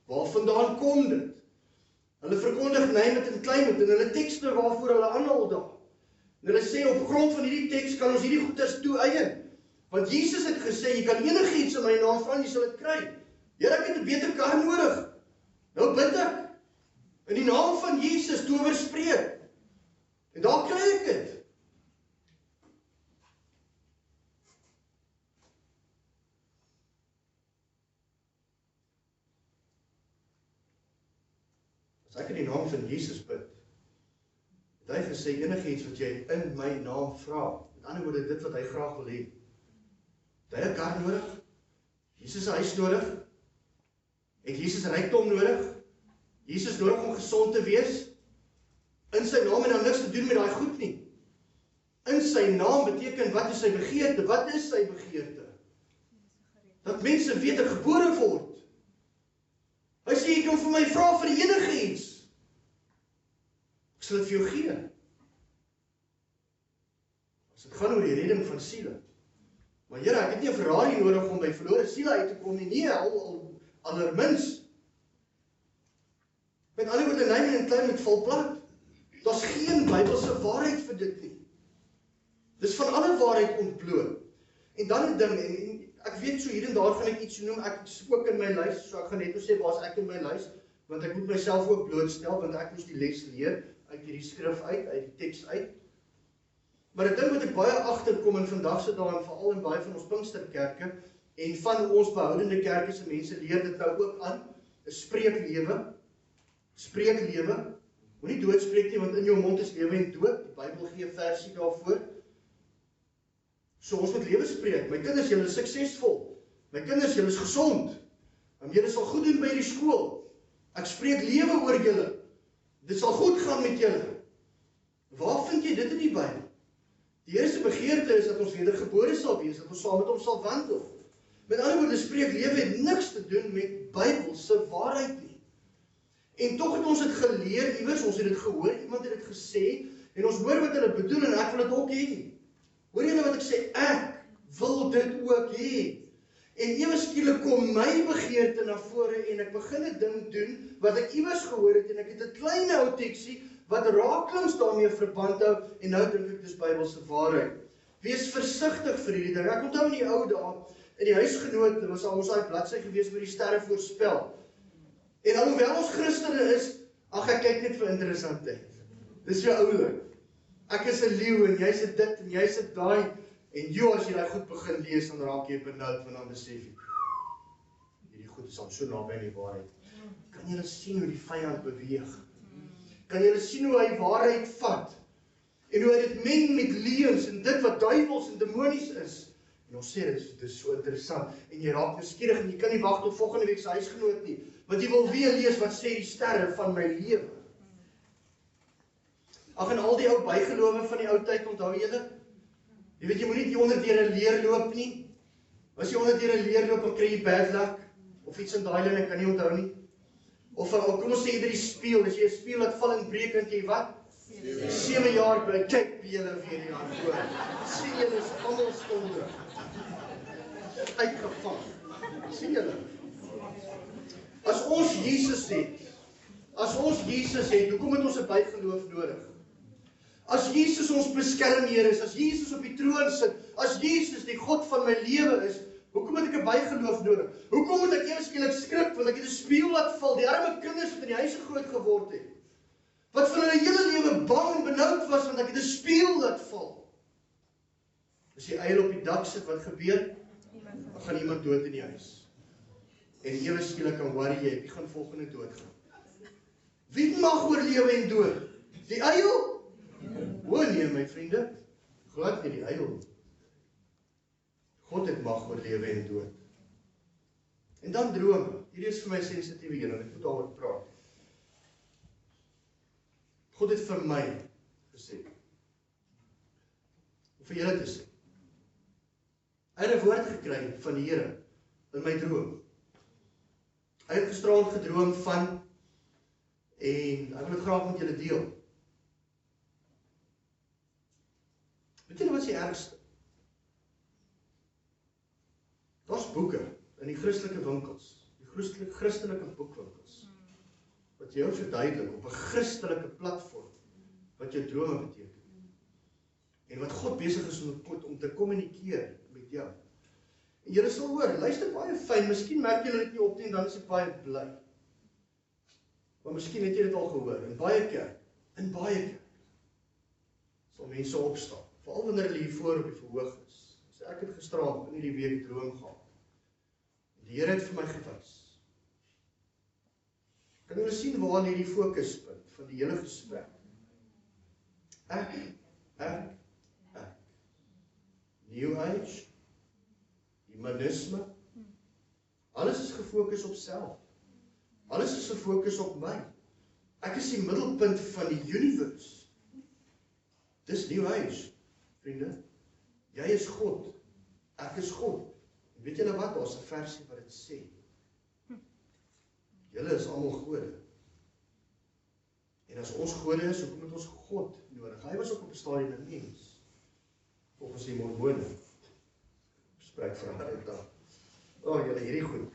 Waarvandaan kom dit? Hulle verkondig name en climate en hulle tekste waarvoor hulle aanhou daar. En hulle sê op grond van hierdie teks kan ons hierdie goeders toeëien. Want Jesus het gesê, jy kan enigiets in my naam vra en jy sal dit kry. Here, ek het 'n beter kar nodig. Nou bid ek. In die naam van Jesus tower spreek. En daar kry ek dit. As ek in die naam van Jesus bid, het hy gesê enigiets wat jy in my naam vra. Met ander woorde, dit wat hy graag wil hê. Het hy 'n kar nodig? Jesus 'n huis nodig? Het Jesus rykdom nodig? Jesus nodig om gesond te wees? In sy naam en dan niks te doen met daai goed nie. In sy naam beteken wat is sy begeerte? Wat is sy begeerte? Dat mense wedergebore word. Hy sê jy kan vir my vra vir enige iets. Ek sal dit vir jou gee. As dit gaan oor die redding van siele. Maar Here, ek het nie 'n Ferrari nodig om by verlore siele uit te kom nie. Nee, allermins. Met ander woorde, name en climate val plat. Daar's geen Bybelse waarheid vir dit nie. Dis van alle waarheid ontbloot. En dan 'n ding, en ek weet so hier en daar gaan ek iets noem, ek is ook in my lys, so ek gaan net sê waar's ek in my lys, want ek moet myself ook blootstel, want ek moes die les leer uit hierdie skrif uit die teks uit. Maar 'n ding wat ek baie agterkom in vandag se dae en veral in baie van ons Pinksterkerke en van ons behoudende kerke se mense leer dit nou ook aan, 'n spreeklewe. Spreeklewe. Moenie dood spreek nie, want in jou mond is lewe en dood. Die Bybel gee 'n versie daarvoor. So ons moet lewe spreek. My kinders, julle is suksesvol. My kinders, julle is gesond. Julle sal goed doen by die skool. Ek spreek lewe oor julle. Dit sal goed gaan met julle. Waar vind jy dit in die Bybel? Die Here se begeerte is dat ons wedergebore sal wees, dat ons saam met hom sal wandel. Met ander woorde, spreek lewe het niks te doen met Bybelse waarheid nie. En tog het ons dit geleer iewers, ons het dit gehoor, iemand het dit gesê, en ons hoor wat hulle bedoel en ek wil dit ook hê. Hoor jy nou wat ek sê? Ek wil dit ook hê. En ewe skielik kom my begeerte na vore en ek begin 'n ding doen wat ek iewers gehoor het en ek het 'n klein ou teksie wat raaklings daarmee verband hou en nou dink ek dis Bybelse waarheid. Wees versigtig vir hierdie ding. Ek onthou in die ou dae in die huisgenoot was al ons daai bladsy gewees met die sterre voorspel. En alhoewel ons Christene is, ag ek kyk net vir interessantheid. Dis jou oulik. Ek is 'n leeu en jy's 'n dit en jy's 'n daai. En as jy daai goed begin lees, dan raak jy benoud, want dan besef jy, hierdie goed is al so naby aan die waarheid. Kan jy sien hoe die vyand beweeg? Kan jy sien hoe hy waarheid vat? En hoe hy dit meng met leuns en dit wat duiwels en demonies is? En ons sê, dit is so interessant. En jy raak nuuskierig en jy kan nie wag tot volgende week se huisgenoot nie. Want jy wil weer lees wat sê die sterre van my lewe. Ag, en al die ou bygelowe van die ou tyd, onthou julle? Jy weet, jy moet nie onder deur 'n leer loop nie. As jy onder deur 'n leer loop, dan kry jy bad luck, of iets in daai lyn, ek kan nie onthou nie. Of kom ons sê jy die spieël, as jy 'n spieël laat val en breek, dan jy wat? 7 jaar bly, kyk by julle weer hier aan voor. Sien julle is almal skondig. Uitgevang. Sien julle? As ons Jesus het, hoekom het ons 'n bygeloof nodig? As Jesus ons beskermheer is, as Jesus op die troon sit, as Jesus die God van my lewe is, hoekom het ek 'n bygeloof nodig? Hoekom moet ek ewe skielik skrik, want ek het 'n spieël laat val, die arme kinders wat in die huise groot geword het, wat van hulle hele lewe bang en benoud was, want ek het 'n spieël laat val. As jy eil op die dak sit, wat gebeur? Dan gaan iemand dood in die huis. En ewe skielik kan worry jy, wie gaan volgende dood gaan? Wie mag oor lewe en dood? Die eil? O nee, my vriende, glad nie die eil. God het mag oor lewe en dood. En dan drome. Hierdie is vir my sensitiewe een, en ek moet daaroor praat. God het vir my gesê, of vir julle te sê, hy het 'n woord gekry van die Here in my droom. Hy het gisteraand gedroom van, en ek wil dit graag met julle deel. Weet julle wat is die ergste? Daar's boeke in die Christelike winkels, die Christelike boekwinkels, wat jou verduidelik op 'n Christelike platform, wat jou drome beteken. En wat God besig is om te kommunikeer met jou. En julle sal hoor, luister baie fyn, miskien merk julle dit nie op nie, en dan is ek baie bly. Maar miskien het jy dit al gehoor, in baie kerk, sal mense opstaan. Veral wanneer hulle hier voor op die verhoog is. So ek het gisteraand in hierdie week droom gehad. Die Here het vir my gewys. Kan julle sien waar hierdie fokuspunt van die hele gesprek? Ek. New Age, humanisme, alles is gefokus op self. Alles is gefokus op my. Ek is die middelpunt van die universe. Dis New Age. Vriende, jy is God, ek is God. En weet julle wat, daar's 'n versie wat dit sê. Julle is almal gode. En as ons gode is, hoekom het ons God nodig? Hy was ook op 'n stadium 'n mens. Volgens die Mormone. Spreek van hulle daar. Julle hierdie goed.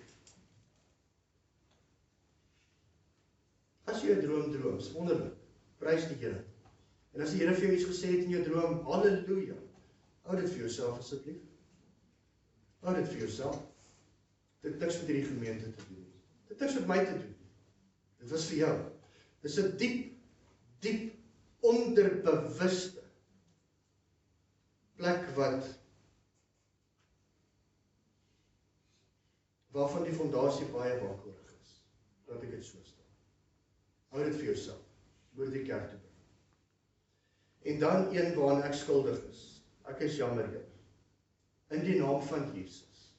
As jy 'n droom, is wonderlik. Prys die Here. En as die Here vir jou iets gesê het in jou droom, halleluja. Hou dit vir jouself asseblief. Hou dit vir jouself. Dit niks met hierdie gemeente te doen. Dit niks met my te doen. Dit was vir jou. Dit is 'n diep onderbewuste plek waarvan die fondasie baie waakwoordig is. Laat ek dit so stel. Hou dit vir jouself. oor die kerk te bring. En dan een waaraan ek skuldig is. Ek is jammer, Here. In die naam van Jesus.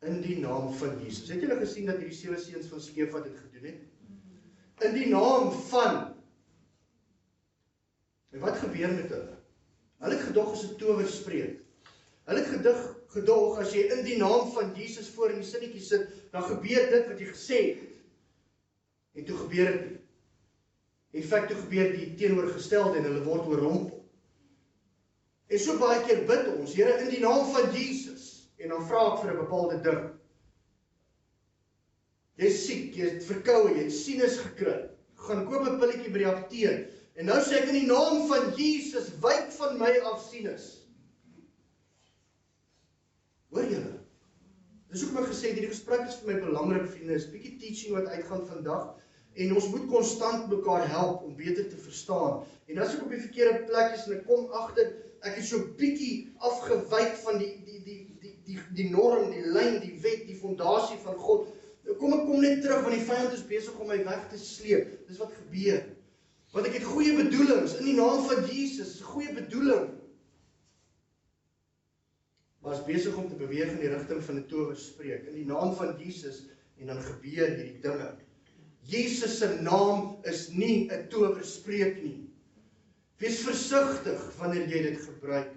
In die naam van Jesus. Het julle gesien dat hierdie 7 seuns van Skefa dit gedoen het? In die naam van. En wat gebeur met hulle? Hulle het gedog as 'n towerspreek. Hulle het gedog as jy in die naam van Jesus voor in die sinnetjie sit, dan gebeur dit wat jy gesê het. En toe gebeur dit nie. In feite toe gebeur die teenoorgestelde en hulle word oorrompel. En so baie keer bid ons, Here, in die naam van Jesus, en dan vra ek vir 'n bepaalde ding. Jy is siek, jy het verkoue, jy het sinus gekry. Gaan koop 'n pilletjie by die apteek. En nou sê ek in die naam van Jesus, wyk van my af sinus. Hoor julle? Dis hoekom ek gesê het, hierdie gesprek is vir my belangrik, vriende, is 'n bietjie teaching wat uitgaan vandag, en ons moet konstant mekaar help om beter te verstaan. En as ek op die verkeerde plek is en ek kom agter, ek is so bietjie afgewyk van die norm, die lyn, die wet, die fondasie van God. Kom net terug, want die vyand is besig om my weg te sleep. Dis wat gebeur. Want ek het goeie bedoelings, in die naam van Jesus, goeie bedoeling. Maar is besig om te beweeg in die rigting van 'n towerspreek, in die naam van Jesus, en dan gebeur hierdie dinge. Jesus se naam is nie 'n towerspreek nie. Wees versigtig wanneer jy dit gebruik.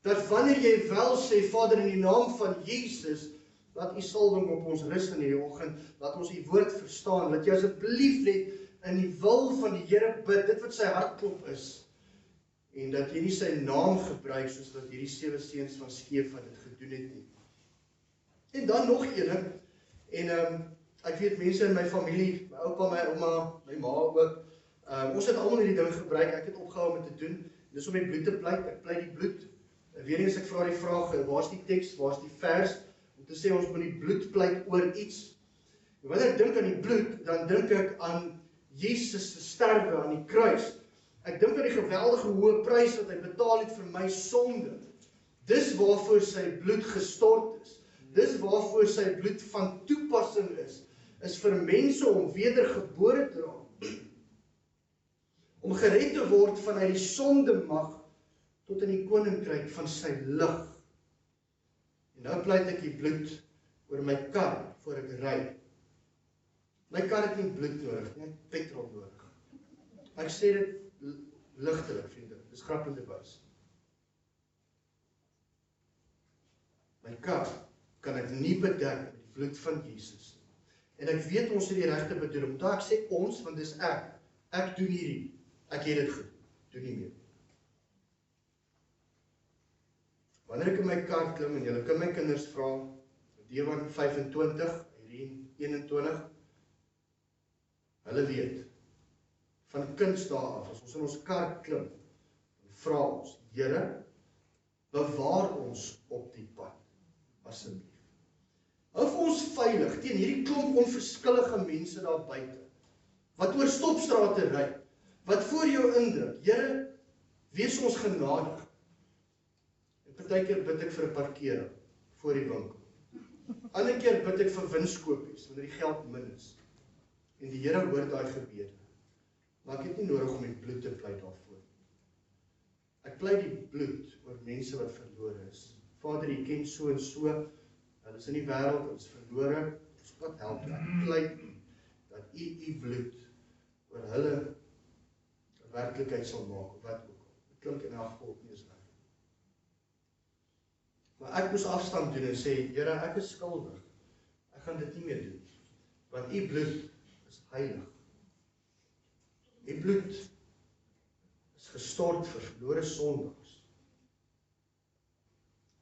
Dat wanneer jy wel sê, Vader, in die naam van Jesus, laat u salwing op ons rus in hierdie oggend, laat ons u woord verstaan, laat jy asseblief net in die wil van die Here bid, dit wat sy hartklop is, en dat jy nie sy naam gebruik, soos wat hierdie 7 seuns van Skefa dit gedoen het nie. En dan nog ene, en ek weet mense in my familie, my oupa, my ouma, my ma ook, ons het almal hierdie ding gebruik, ek het opgehou om dit te doen, dis om die bloed te pleit, ek pleit die bloed. Weer eens ek vra die vraag, waar is die teks, waar is die vers, om te sê ons moet die bloed pleit oor iets. En wanneer ek dink aan die bloed, dan dink ek aan Jesus se sterwe aan die kruis. Ek dink aan die geweldige hoë prys wat hy betaal het vir my sonde. Dis waarvoor sy bloed gestort is. Dis waarvoor sy bloed van toepassing is vir mense om wedergebore te raak. Om gered te word vanuit die sondemag tot in die koninkryk van sy lig. En nou pleit ek die bloed oor my kar voor ek ry. My kar het nie bloed nodig, nie petrol nodig. Ek sê dit ligtelik, vriende, dis grappende bus. My kar kan ek nie bedek met die bloed van Jesus. En ek weet ons het die regte bedoeling. Daar ek sê ons, want dis ek doen hierdie. Ek het dit gedoen, doen nie meer. Wanneer ek in my kar klim, en julle kan my kinders vra, Dewan 25, Irene 21, hulle weet, van kindsdae af, as ons in ons kar klim, dan vra ons, Here, bewaar ons op die pad, asseblief. Hou vir ons veilig teen hierdie klomp onverskillige mense daar buite, wat oor stopstrate ry, wat voor jou indruk. Here, wees ons genadig. En partykeer bid ek vir 'n parkering voor die winkel. Ander keer bid ek vir winskoopies, wanneer die geld min is. En die Here hoor daai gebede. Maar ek het nie nodig om die bloed te pleit daarvoor. Ek pleit die bloed oor mense wat verlore is. Vader, U ken so en so, hulle is in die wêreld, hulle is verlore, ons wat help. Ek pleit dat U bloed oor hulle werklikheid sal maak, of wat ook al. Dit klink in elk geval nie is reg. Maar ek moes afstand doen en sê, Here, ek is skuldig. Ek gaan dit nie meer doen. Want U bloed is heilig. U bloed is gestort vir verlore sondaars.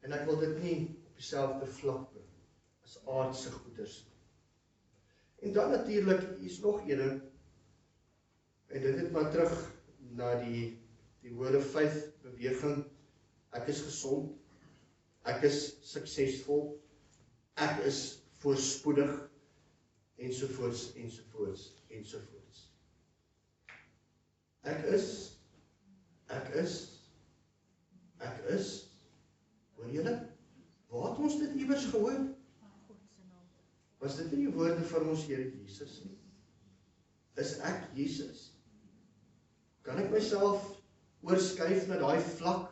En ek wil dit nie op dieselfde vlak bring as aardse goeders. En dan natuurlik, hier is nog ene, en dit het maar terug na die Word of Faith beweging. Ek is gesond, ek is suksesvol, ek is voorspoedig, ensovoorts, ensovoorts, ensovoorts. Ek is, hoor julle? Waar het ons dit iewers gehoor? Was dit nie die woorde van ons Here Jesus nie? Is ek Jesus? Kan ek myself oorskuif na daai vlak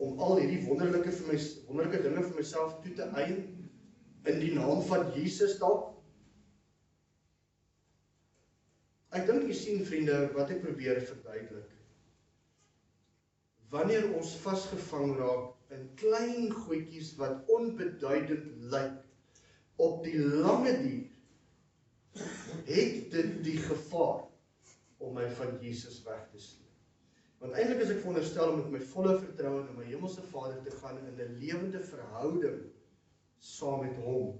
om al hierdie wonderlike dinge vir myself toe te eien in die naam van Jesus dalk? Ek dink jy sien vriende wat ek probeer verduidelik. Wanneer ons vasgevang raak in klein goedjies wat onbeduidend lyk, op die lange duur, het dit die gevaar om my van Jesus weg te sleep. Want eintlik is ek veronderstel om met my volle vertroue na my hemelse Vader te gaan in 'n lewende verhouding saam met hom.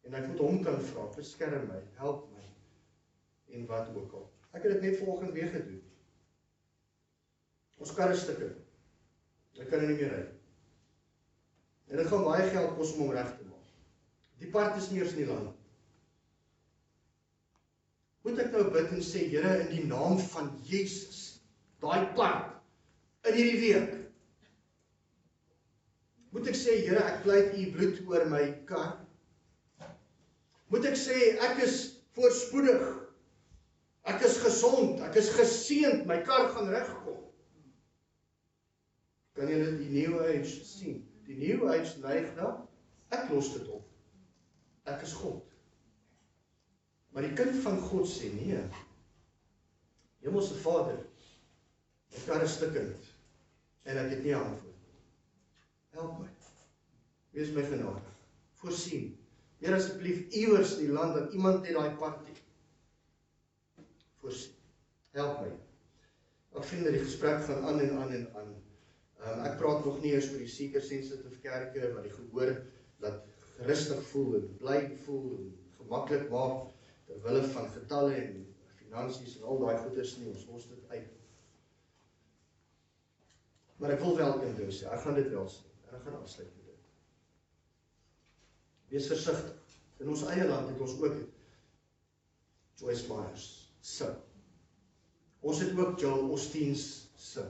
En ek moet hom kan vra, beskerm my, help my, en wat ook al. Ek het dit net volgende week gedoen. Ons kar is stukkend. Ek kan nie meer ry. En dit gaan baie geld kos om hom reg te maak. Die part is nie eers in die land. Moet ek nou bid en sê, Here, in die naam van Jesus, daai part, in hierdie week, moet ek sê, Here, ek pleit u bloed oor my kar? Moet ek sê, ek is voorspoedig, ek is gesond, ek is geseënd, my kar gaan regkom? Kan julle die New Age sien? Die New Age neig na, ek los dit op. Ek is God. Maar die kind van God sê, nee, Hemelse Vader, my kar is stukkend, en ek het nie antwoord. Help my, wees my genadig, voorsien. Here, asseblief iewers in die land, dat iemand net daai pad het. Voorsien, help my. Ek vind dat die gesprek gaan aan en aan en aan. Ek praat nog nie eens oor die seeker sensitive kerke, wat die gehoor laat rustig voel en bly voel en gemaklik maak, terwille van getalle en finansies en al daai goeders nie, ons los dit uit. Maar ek wil wel een ding sê, ek gaan dit wel sê, en ek gaan afsluit met dit. Wees versigtig. In ons eie land het ons ook Joyce Myers se. Ons het ook Joel Osteen's se.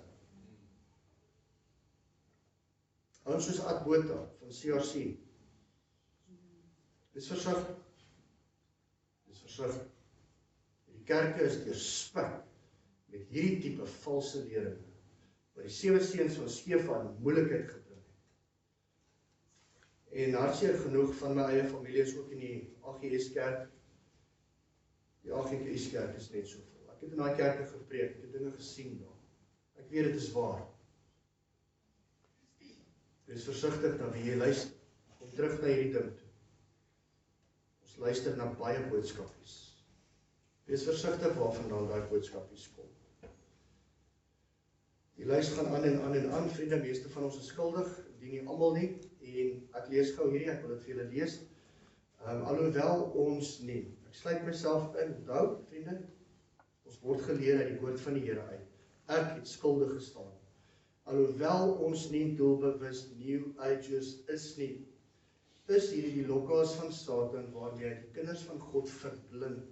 Ons soos Ad Botha van CRC. Dis versigtig. Dis versigtig. Die kerke is deurspik met hierdie tipe valse leringe, wat die 7 seuns van Skeva in moeilikheid gebring het. En hartseer genoeg van my eie familie is ook in die AGS kerk. Die AGS kerk is net so vol. Ek het in daai kerke gepreek, ek het dinge gesien daar. Ek weet dit is waar. Wees versigtig na wie jy luister. Kom terug na hierdie ding toe. Ons luister na baie boodskapies. Wees versigtig waarvandaan daai boodskapies kom. Die lys gaan aan en aan en aan, vriende, meeste van ons is skuldig, die nie almal nie, en ek lees gou hierdie, ek wil dit vir julle lees. Alhoewel ons nie, ek sluit myself in, onthou, vriende, ons word geleer uit die woord van die Here uit. Ek het skuldig gestaan. Alhoewel ons nie doelbewus New Ages is nie, is hierdie die lokkaas van Satan waarmee hy die kinders van God verblind,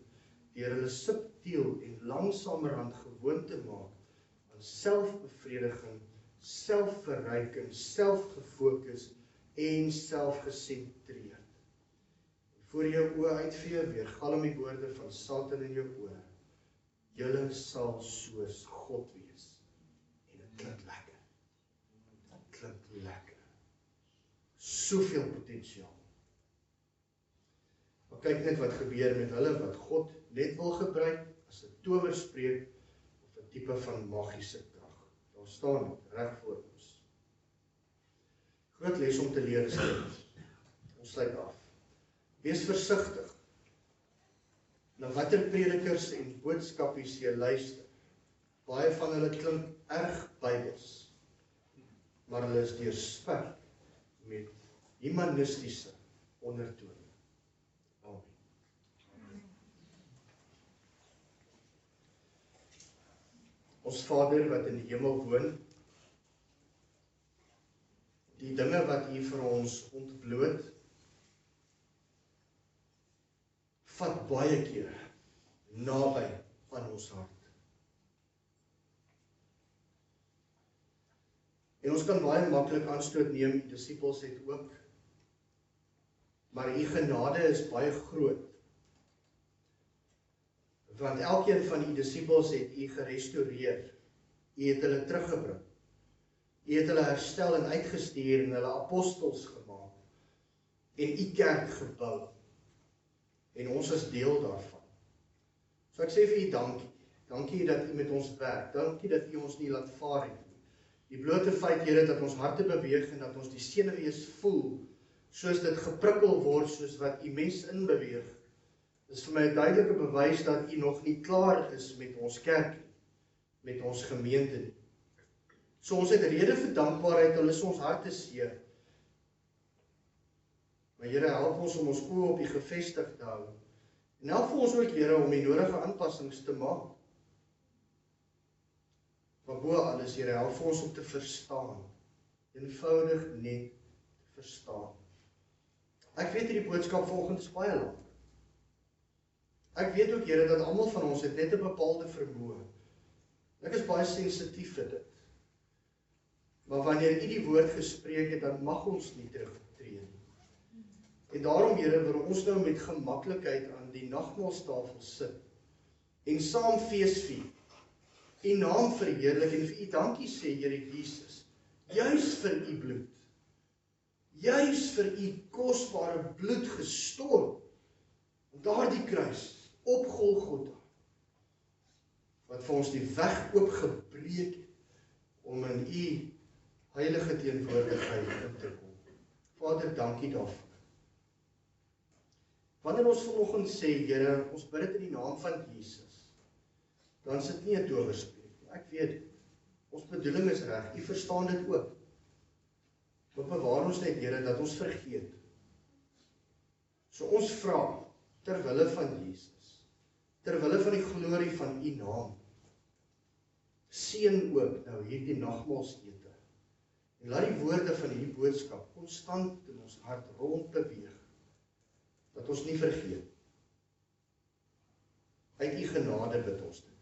deur hulle subtiel en langsamerhand gewoon te maak aan selfbevrediging, selfverryking, selfgefokus en selfgesentreerd. Voor jou oë uitvee, weergalm die woorde van Satan in jou oor. Julle sal soos God wees. En dit klink lekker. Dit klink lekker. Soveel potensiaal. Maar kyk net wat gebeur met hulle wat God net wil gebruik as 'n towerspreek of 'n tipe van magiese krag. Daar staan dit reg voor ons. Groot les om te leer is dit. Ons sluit af. Wees versigtig na watter predikers en boodskapies jy luister. Baie van hulle klink erg Bybels, maar hulle is deurspek met humanistiese ondertone. Amen. Ons Vader wat in die hemel woon, die dinge wat U vir ons ontbloot, vat baie keer naby aan ons hart. En ons kan baie maklik aanstoot neem, die disippels het ook, maar U genade is baie groot. Want elkeen van die disippels het u gerestoreer. U het hulle teruggebring. U het hulle herstel en uitgestuur en hulle apostels gemaak. En u kerk gebou. En ons is deel daarvan. So ek sê vir u dankie. Dankie dat u met ons werk. Dankie dat u ons nie laat vaar het nie. Die blote feit, Here, dat ons harte beweeg en dat ons die senuwees voel, soos dit geprikkel word, soos wat u mens inbeweeg, is vir my 'n duidelike bewys dat u nog nie klaar is met ons kerk, met ons gemeente nie. So ons het rede vir dankbaarheid, al is ons harte seer. Maar Here, help ons om ons oë op u gevestig te hou. En help vir ons ook, Here, om die nodige aanpassings te maak. Maar bo alles, Here, help vir ons om te verstaan. Eenvoudig net te verstaan. Ek weet hierdie boodskap vanoggend is baie lank. Ek weet ook, Here, dat almal van ons het net 'n bepaalde vermoë. Ek is baie sensitief vir dit. Maar wanneer u die woord gespreek het, dan mag ons nie terugtree nie. En daarom, Here, wil ons nou met gemaklikheid aan die nagmaalstafel sit en saam feesvier. U naam verheerlik en vir u dankie sê, Here Jesus, juis vir u bloed. Juis vir u kosbare bloed gestort op daardie kruis op Golgotha, wat vir ons die weg oopgebreek het om in u heilige teenwoordigheid in te kom. Vader, dankie daarvoor. Wanneer ons vanoggend sê, Here, ons bid dit in die naam van Jesus, dan is dit nie 'n towerspreek nie. Ek weet dit. Ons bedoeling is reg. U verstaan dit ook. Maar bewaar ons net, Here, dat ons vergeet. So ons vra, ter wille van Jesus, ter wille van die glorie van u naam, seën ook nou hierdie nagmaalsete. En laat die woorde van hierdie boodskap konstant in ons hart rondbeweeg, dat ons nie vergeet. Uit u genade bid ons dit.